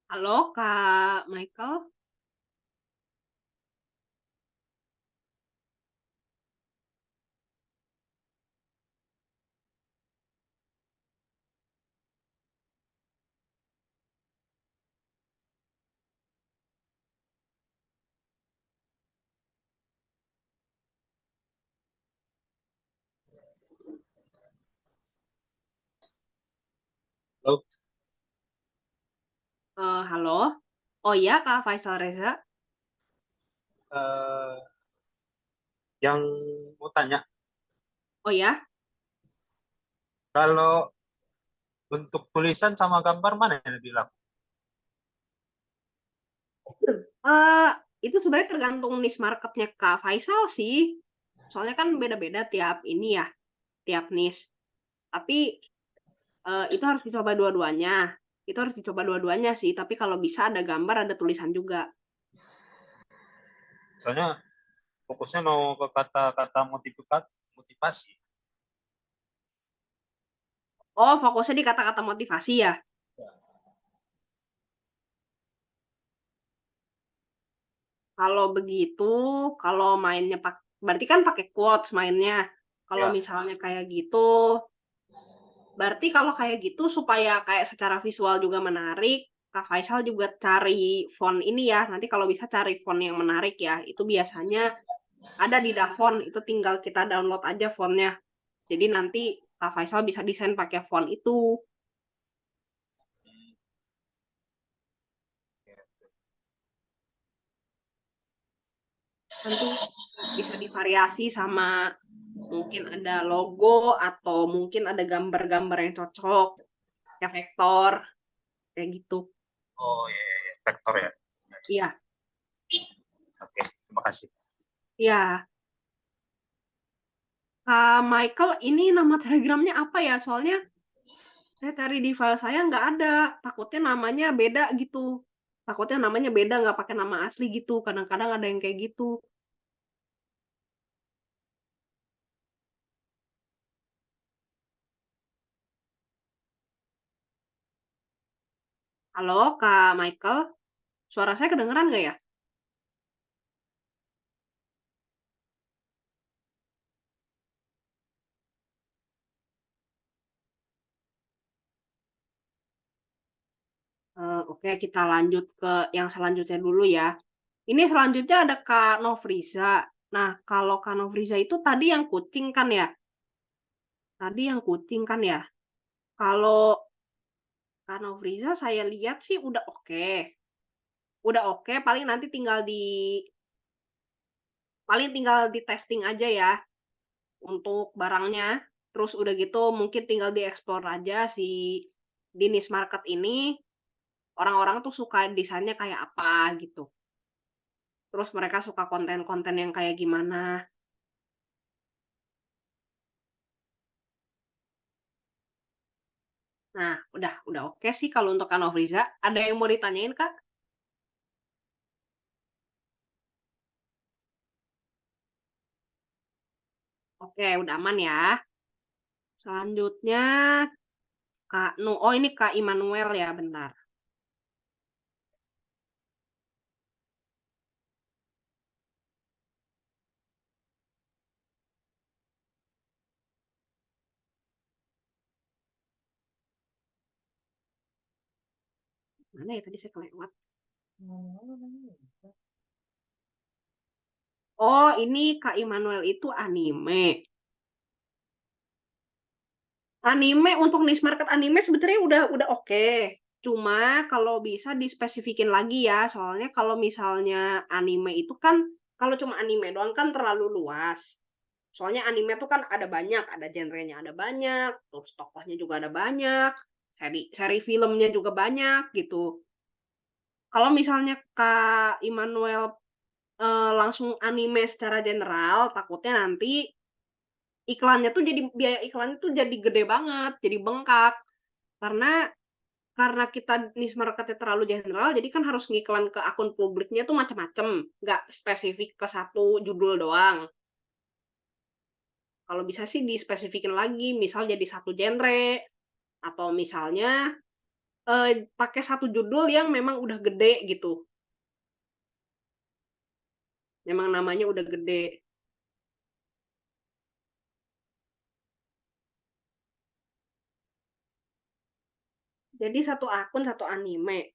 Halo Kak Michael? Halo, Halo? Oh iya Kak Faisal Reza? eh, yang mau tanya, Oh ya? kalau bentuk tulisan sama gambar mana yang lebih laku? Eee, itu sebenarnya tergantung niche market-nya Kak Faisal sih. Soalnya kan beda-beda tiap ini ya, tiap niche. Tapi, itu harus dicoba dua-duanya. Itu harus dicoba dua-duanya sih, tapi kalau bisa ada gambar, ada tulisan juga. Soalnya Fokusnya mau ke kata-kata motivasi. Oh, fokusnya di kata-kata motivasi ya? Kalau begitu, kalau mainnya berarti kan pakai quotes mainnya. Kalau Ya. misalnya kayak gitu, berarti kalau kayak gitu supaya kayak secara visual juga menarik, Kak Faisal juga cari font ini ya. Nanti kalau bisa cari font yang menarik ya. Itu biasanya ada di Davon, itu tinggal kita download aja fontnya. Jadi nanti Kak Faisal bisa desain pakai font itu. Nanti bisa divariasi sama mungkin ada logo atau mungkin ada gambar-gambar yang cocok, kayak vektor, kayak gitu. Oh iya, vektor ya. Iya, Oke, terima kasih. iya. Kak Michael, ini nama telegramnya apa ya? Soalnya saya cari di file saya nggak ada. Takutnya namanya beda gitu. Takutnya namanya beda, nggak pakai nama asli gitu. Kadang-kadang ada yang kayak gitu. Halo, Kak Michael. Suara saya kedengeran nggak ya? Oke, kita lanjut ke yang selanjutnya dulu ya. Ini selanjutnya ada Kak Novriza. Nah, kalau Kak Novriza itu tadi yang kucing kan ya? Tadi yang kucing kan ya? Kalau Kak Novriza saya lihat sih udah oke. Udah oke, paling tinggal di testing aja ya untuk barangnya. Terus udah gitu mungkin tinggal dieksplor aja si di niche market ini orang-orang tuh suka desainnya kayak apa gitu. Terus mereka suka konten-konten yang kayak gimana. Nah, udah oke sih kalau untuk Kak Novriza. Ada yang mau ditanyain, Kak? Oke, udah aman ya. Selanjutnya Kak Nu. Oh, ini Kak Immanuel ya, bentar. Mana ya tadi saya kelewat. Oh, ini Kak Immanuel itu anime. Anime untuk niche market anime sebetulnya udah oke. Cuma kalau bisa dispesifikin lagi ya, soalnya kalau misalnya anime itu kan kalau cuma anime doang kan terlalu luas. Soalnya anime tuh kan ada banyak, ada genrenya ada banyak, terus tokohnya juga ada banyak, seri seri filmnya juga banyak gitu. Kalau misalnya Kak Immanuel langsung anime secara general, takutnya nanti iklannya tuh jadi biaya iklannya tuh jadi gede banget, jadi bengkak. Karena kita niche marketnya terlalu general, jadi kan harus ngiklan ke akun publiknya tuh macam-macam, nggak spesifik ke satu judul doang. Kalau bisa sih dispesifikin lagi, misal jadi satu genre, atau misalnya pakai satu judul yang memang udah gede gitu, memang namanya udah gede. Jadi satu akun satu anime.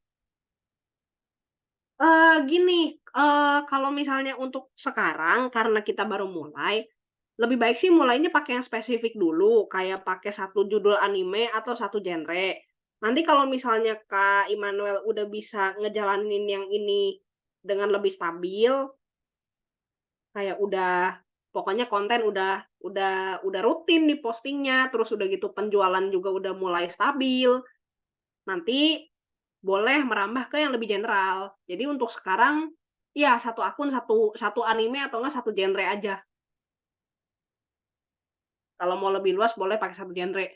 Gini, kalau misalnya untuk sekarang karena kita baru mulai, lebih baik sih mulainya pakai yang spesifik dulu, kayak pakai satu judul anime atau satu genre. Nanti kalau misalnya Kak Immanuel udah bisa ngejalanin yang ini dengan lebih stabil, kayak udah pokoknya konten udah rutin di postingnya, terus udah gitu penjualan juga udah mulai stabil, nanti boleh merambah ke yang lebih general. Jadi untuk sekarang, ya satu akun satu satu anime atau enggak satu genre aja. Kalau mau lebih luas boleh pakai satu genre.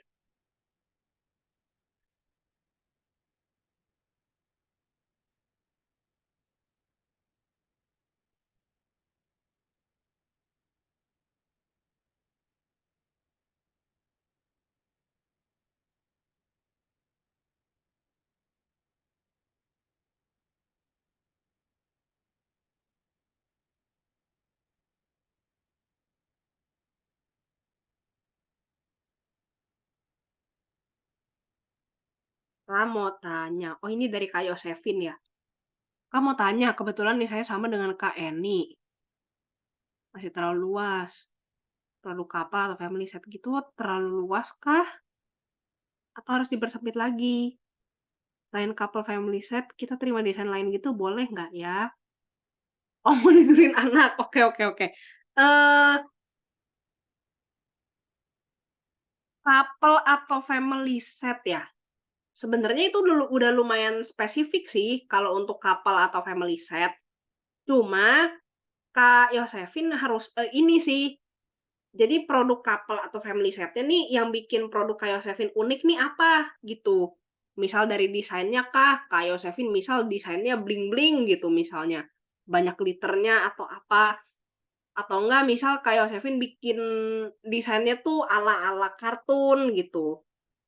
Kak mau tanya, oh ini dari Kak Yosefin ya? Kak mau tanya, kebetulan nih saya sama dengan Kak Eni, masih terlalu luas. Produk kapal atau family set gitu terlalu luas kah? Atau harus dipersempit lagi? Selain couple family set, kita terima desain lain gitu boleh nggak ya? Oh mau tidurin anak, oke oke oke. Couple atau family set ya? Sebenarnya itu udah lumayan spesifik sih kalau untuk couple atau family set. Cuma Kak Yosefin harus, ini sih, jadi produk couple atau family set-nya nih yang bikin produk Kak Yosefin unik nih apa, gitu. Misal dari desainnya kah, Kak Yosefin misal desainnya bling-bling gitu misalnya, banyak glitternya atau apa, atau enggak misal Kak Yosefin bikin desainnya tuh ala-ala kartun gitu.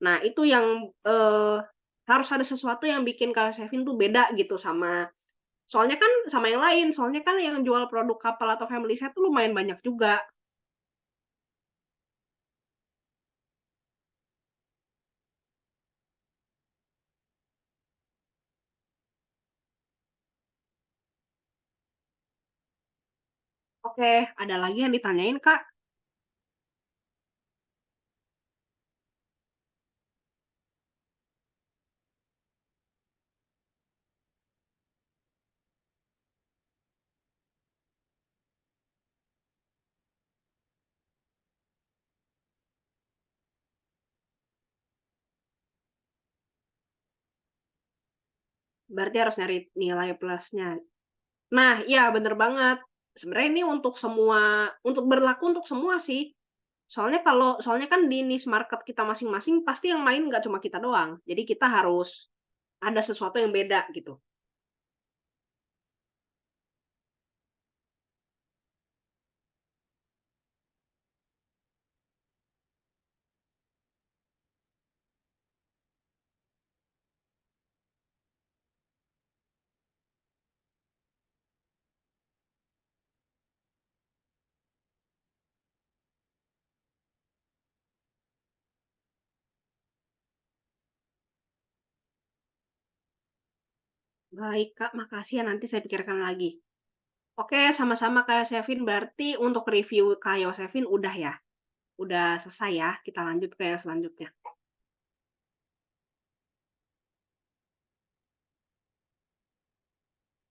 Nah itu yang, harus ada sesuatu yang bikin Kak Yosefin tuh beda gitu soalnya kan sama yang lain, soalnya kan yang jual produk couple atau family set tuh lumayan banyak juga. Oke, ada lagi yang ditanyain, Kak? Berarti harus nyari nilai plusnya. Nah, iya bener banget. Sebenarnya ini untuk berlaku untuk semua sih. Soalnya kan di niche market kita masing-masing pasti yang main nggak cuma kita doang. Jadi kita harus ada sesuatu yang beda gitu. Baik, Kak, makasih ya nanti saya pikirkan lagi. Oke, sama-sama Kak Yosefin. Berarti untuk review Kak Yosefin udah ya? Udah selesai ya? Kita lanjut ke yang selanjutnya.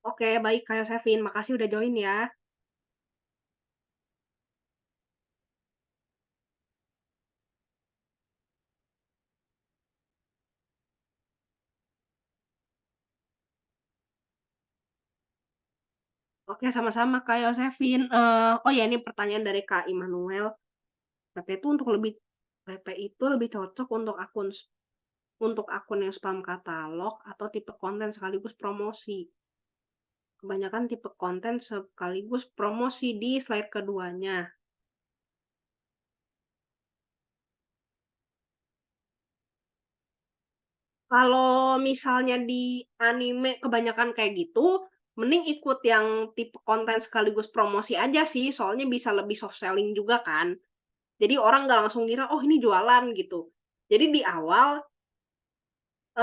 Oke, baik Kak Yosefin. Makasih udah join ya. Oke, sama-sama Kak Yosefin. Oh ya ini pertanyaan dari Kak Immanuel. PP itu untuk lebih PP itu lebih cocok untuk akun yang spam katalog atau tipe konten sekaligus promosi. Kebanyakan tipe konten sekaligus promosi di slide keduanya. Kalau misalnya di anime kebanyakan kayak gitu, mending ikut yang tipe konten sekaligus promosi aja sih, soalnya bisa lebih soft selling juga kan. Jadi orang nggak langsung ngira, "Oh ini jualan," gitu. Jadi di awal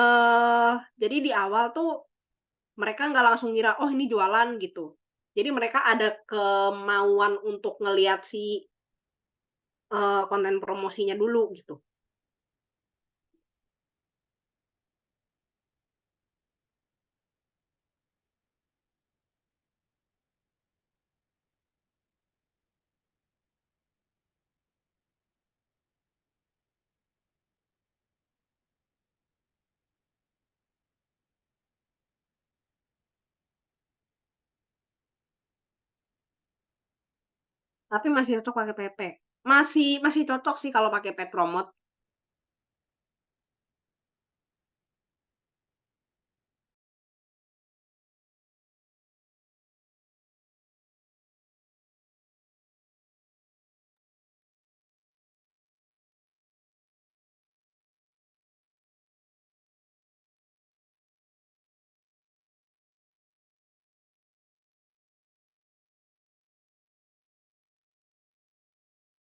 Eee, jadi di awal tuh mereka nggak langsung ngira, "Oh ini jualan," gitu. Jadi mereka ada kemauan untuk ngelihat si, konten promosinya dulu gitu. Tapi masih cocok pakai PP. Masih cocok sih kalau pakai paid promote.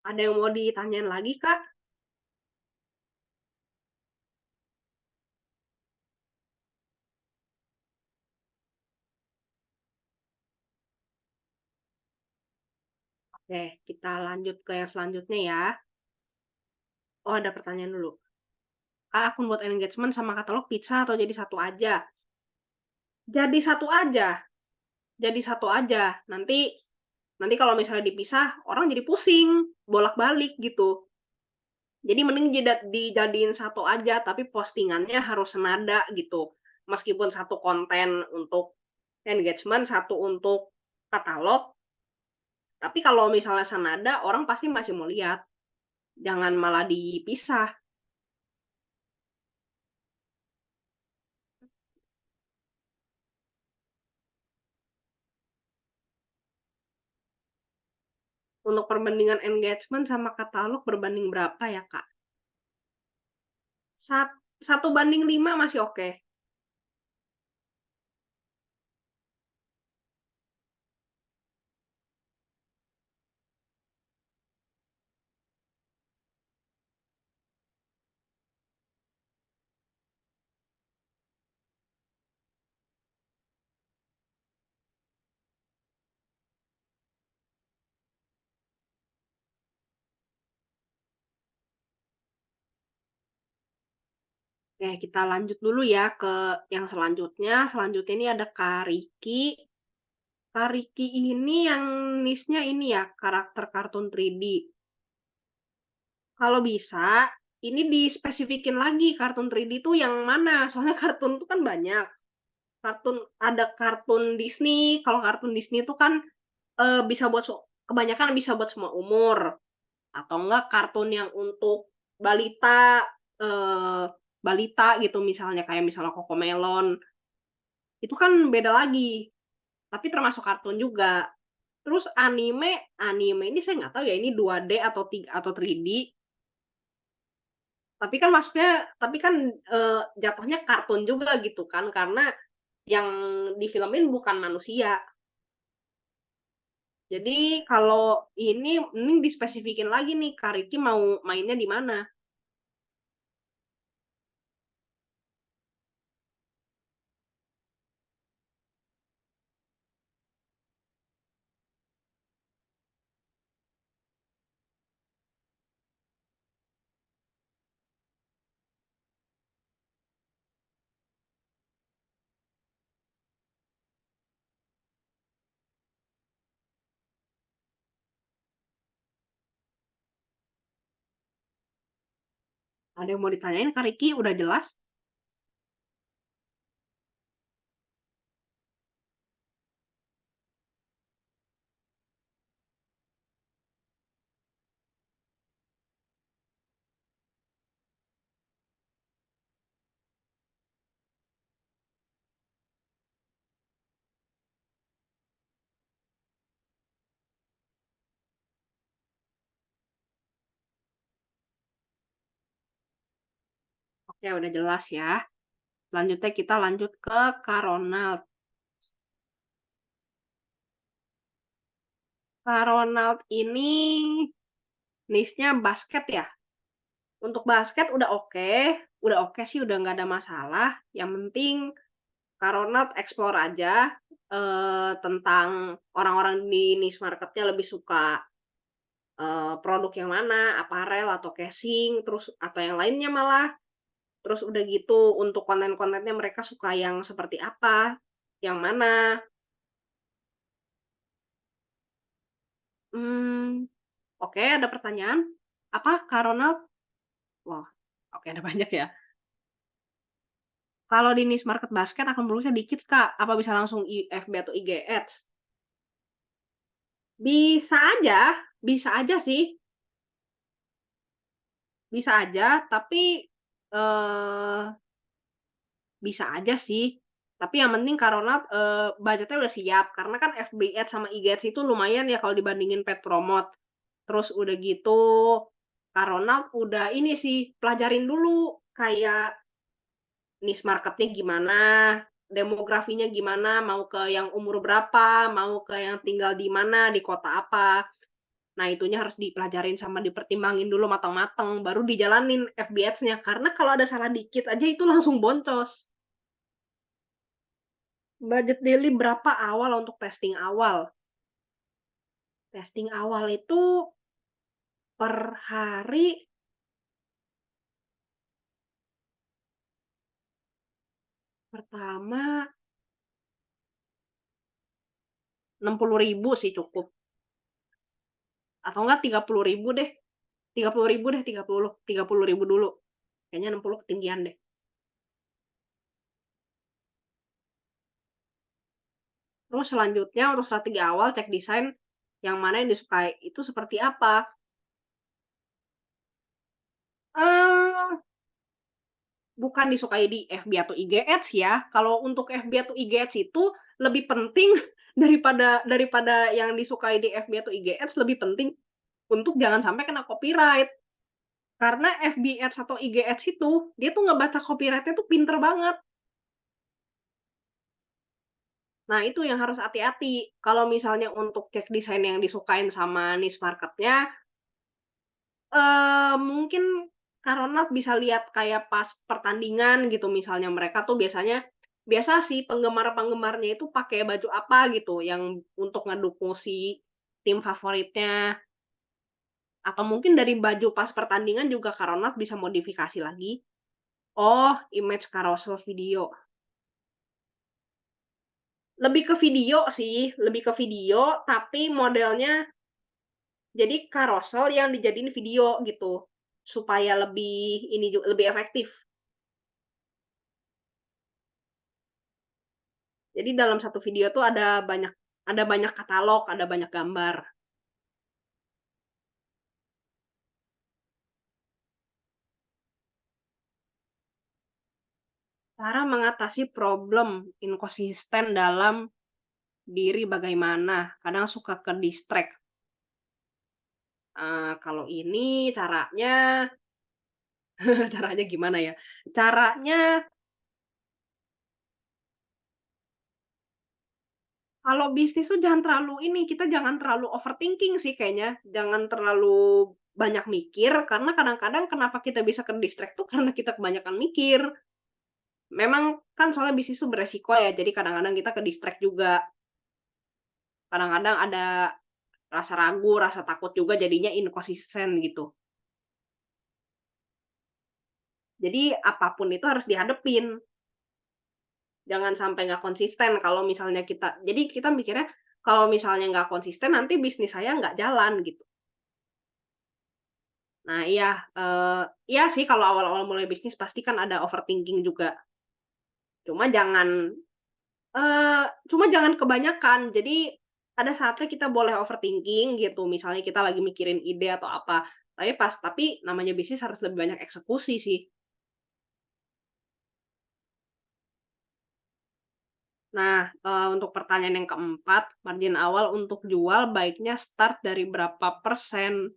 Ada yang mau ditanyain lagi, Kak? Oke, kita lanjut ke yang selanjutnya ya. Oh, ada pertanyaan dulu. Kak, akun buat engagement sama katalog bisa atau jadi satu aja? Jadi satu aja. Jadi satu aja. Nanti nanti kalau misalnya dipisah, orang jadi pusing, bolak-balik gitu. Jadi mending dijadiin satu aja, tapi postingannya harus senada gitu. Meskipun satu konten untuk engagement, satu untuk katalog, tapi kalau misalnya senada, orang pasti masih mau lihat. Jangan malah dipisah. Untuk perbandingan engagement sama katalog berbanding berapa ya, Kak? 1:5 masih oke. Oke, kita lanjut dulu ya ke yang selanjutnya. Selanjutnya ini ada Kak Riki. Kak Riki ini yang niche-nya ini ya, karakter kartun 3D. Kalau bisa, ini dispesifikin lagi kartun 3D itu yang mana, soalnya kartun tuh kan banyak. Ada kartun Disney, kalau kartun Disney itu kan, bisa buat kebanyakan bisa buat semua umur, atau enggak kartun yang untuk balita, eee, balita gitu misalnya, kayak misalnya Cocomelon, itu kan beda lagi, tapi termasuk kartun juga. Terus anime ini saya nggak tahu ya ini 2D atau 3D, tapi kan, jatuhnya kartun juga gitu kan, karena yang difilmin bukan manusia. Jadi kalau ini mending dispesifikin lagi nih, Kak Ricky mau mainnya di mana. Ada yang mau ditanyain Kak Ricky, udah jelas? Oke, udah jelas ya. Selanjutnya kita lanjut ke Kak Ronald. Kak Ronald ini niche-nya basket ya? Untuk basket udah oke sih, udah nggak ada masalah. Yang penting Kak Ronald explore aja, tentang orang-orang di niche market-nya lebih suka, produk yang mana, apparel atau casing, terus atau yang lainnya malah. Terus udah gitu untuk konten-kontennya mereka suka yang seperti apa, yang mana. Mmm, oke, ada pertanyaan? Apa, Kak Ronald? Wah, oke ada banyak ya. Kalau di niche market basket akun followers-nya dikit, Kak, apa bisa langsung FB atau IG Ads? Bisa aja sih, bisa aja, tapi, eee, bisa aja sih. Tapi yang penting Kak Ronald, budgetnya udah siap, karena kan FB Ads sama IG Ads itu lumayan ya kalau dibandingin paid promote. Terus udah gitu, Kak Ronald udah ini sih, pelajarin dulu kayak niche market-nya gimana, demografinya gimana, mau ke yang umur berapa, mau ke yang tinggal di mana, di kota apa. Nah, itunya harus dipelajarin sama dipertimbangin dulu matang-matang, baru dijalanin FB Ads-nya. Karena kalau ada salah dikit aja itu langsung boncos. Budget daily berapa awal untuk testing awal? Testing awal itu per hari pertama 60.000 sih cukup. Atau enggak 30.000 deh. 30.000 deh, 30.000 dulu. Kayaknya 60 ketinggian deh. Terus selanjutnya untuk strategi awal cek desain yang mana yang disukai itu seperti apa. Eee, bukan disukai di FB atau IG Ads ya. Kalau untuk FB atau IG Ads itu lebih penting daripada yang disukai di FB atau IG Ads, lebih penting untuk jangan sampai kena copyright. Karena FB Ads atau IG Ads itu, dia tuh ngebaca copyright-nya tuh pinter banget. Nah, itu yang harus hati-hati. Kalau misalnya untuk cek desain yang disukain sama niche market-nya, mungkin Kak Ronald bisa lihat kayak pas pertandingan gitu, misalnya mereka tuh biasa sih penggemar-penggemarnya itu pakai baju apa gitu, yang untuk ngedukung si tim favoritnya. Atau mungkin dari baju pas pertandingan juga Kak Ronald bisa modifikasi lagi. Oh, image carousel video. Lebih ke video sih, lebih ke video, tapi modelnya jadi carousel yang dijadiin video gitu, supaya lebih efektif. Jadi dalam satu video tuh ada banyak katalog, ada banyak gambar. Cara mengatasi problem inkonsisten dalam diri bagaimana? Kadang suka ke-distract. Kalau ini caranya caranya gimana ya? Caranya kalau bisnis tuh kita jangan terlalu overthinking sih kayaknya. Jangan terlalu banyak mikir, karena kadang-kadang kenapa kita bisa ke-distract tuh karena kita kebanyakan mikir. Memang kan soalnya bisnis itu beresiko ya, jadi kadang-kadang kita ke-distract juga. Kadang-kadang ada rasa ragu, rasa takut juga jadinya inkonsisten gitu. Jadi apapun itu harus dihadepin. Jangan sampai nggak konsisten kalau misalnya kita mikirnya, kalau misalnya nggak konsisten nanti bisnis saya nggak jalan gitu. Nah iya, iya sih kalau awal-awal mulai bisnis pasti kan ada overthinking juga. Cuma jangan cuma jangan kebanyakan. Jadi ada saatnya kita boleh overthinking gitu, misalnya kita lagi mikirin ide atau apa, tapi namanya bisnis harus lebih banyak eksekusi sih. Nah, untuk pertanyaan yang keempat, margin awal untuk jual baiknya start dari berapa persen?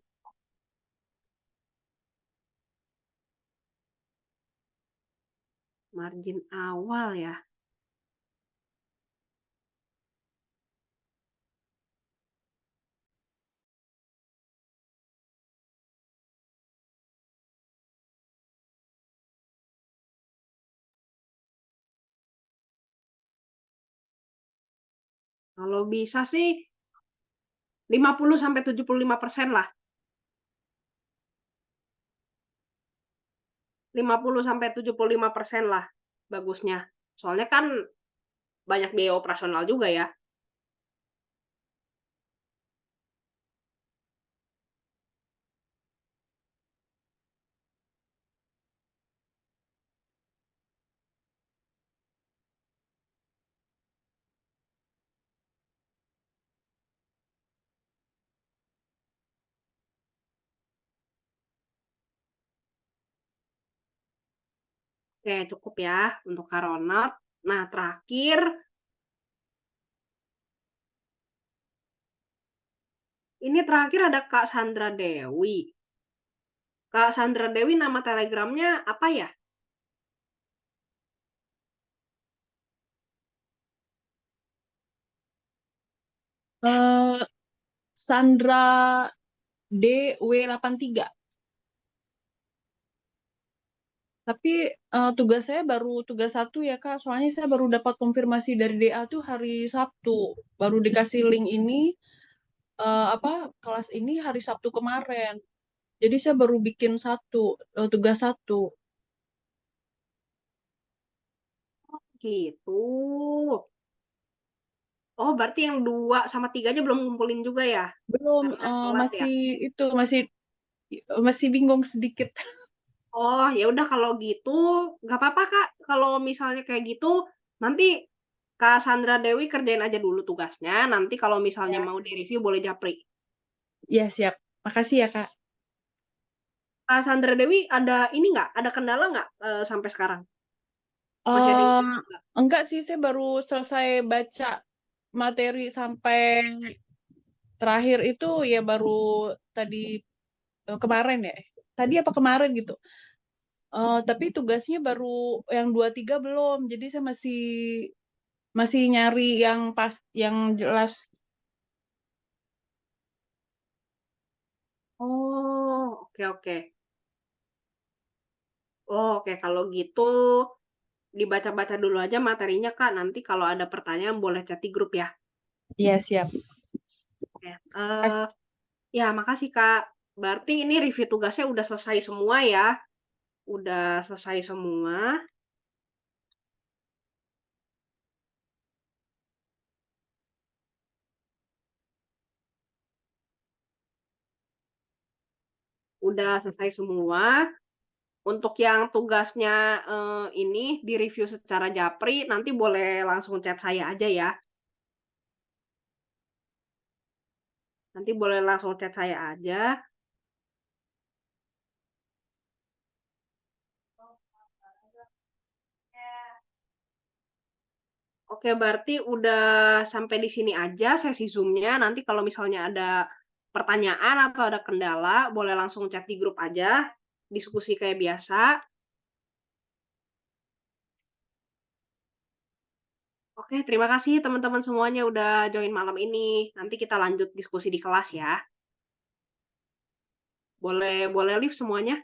Margin awal ya? Kalau bisa sih 50-75% lah. 50-75% lah bagusnya. Soalnya kan banyak biaya operasional juga ya. Oke, cukup ya untuk Kak Ronald. Nah, terakhir, ini terakhir ada Kak Sandra Dewi. Kak Sandra Dewi nama telegramnya apa ya? Eh, Sandra DW83. Tapi tugas saya baru tugas 1 ya Kak, soalnya saya baru dapat konfirmasi dari DA tuh hari Sabtu. Baru dikasih link ini, kelas ini hari Sabtu kemarin. Jadi saya baru bikin tugas satu. Gitu. Oh, berarti yang 2 sama 3-nya belum ngumpulin juga ya? Belum, Karena telat ya? masih bingung sedikit. Oh, ya udah kalau gitu nggak apa-apa, Kak. Kalau misalnya kayak gitu, nanti Kak Sandra Dewi kerjain aja dulu tugasnya, nanti kalau misalnya Ya. mau direview boleh japri. Iya, siap. Makasih ya, Kak. Kak Sandra Dewi ada ini nggak, ada kendala nggak, sampai sekarang? Masih ada yang Eh, bingung nggak? enggak sih, saya baru selesai baca materi sampai terakhir itu ya baru tadi kemarin ya. Tadi apa kemarin gitu. Tapi tugasnya baru yang 2-3 belum. Jadi saya masih nyari yang pas, yang jelas. Oh, oke oke. Oh, oke kalau gitu dibaca-baca dulu aja materinya, Kak, nanti kalau ada pertanyaan boleh chat di grup ya. Iya, siap. Oke, ya makasih, Kak. Berarti ini review tugasnya udah selesai semua ya? Udah selesai semua. Udah selesai semua. Untuk yang tugasnya, ini di-review secara japri, nanti boleh langsung chat saya aja ya. Nanti boleh langsung chat saya aja. Oke, berarti udah sampai di sini aja sesi Zoom-nya. Nanti kalau misalnya ada pertanyaan atau ada kendala, boleh langsung chat di grup aja, diskusi kayak biasa. Oke, terima kasih teman-teman semuanya udah join malam ini. Nanti kita lanjut diskusi di kelas ya. Boleh boleh live semuanya?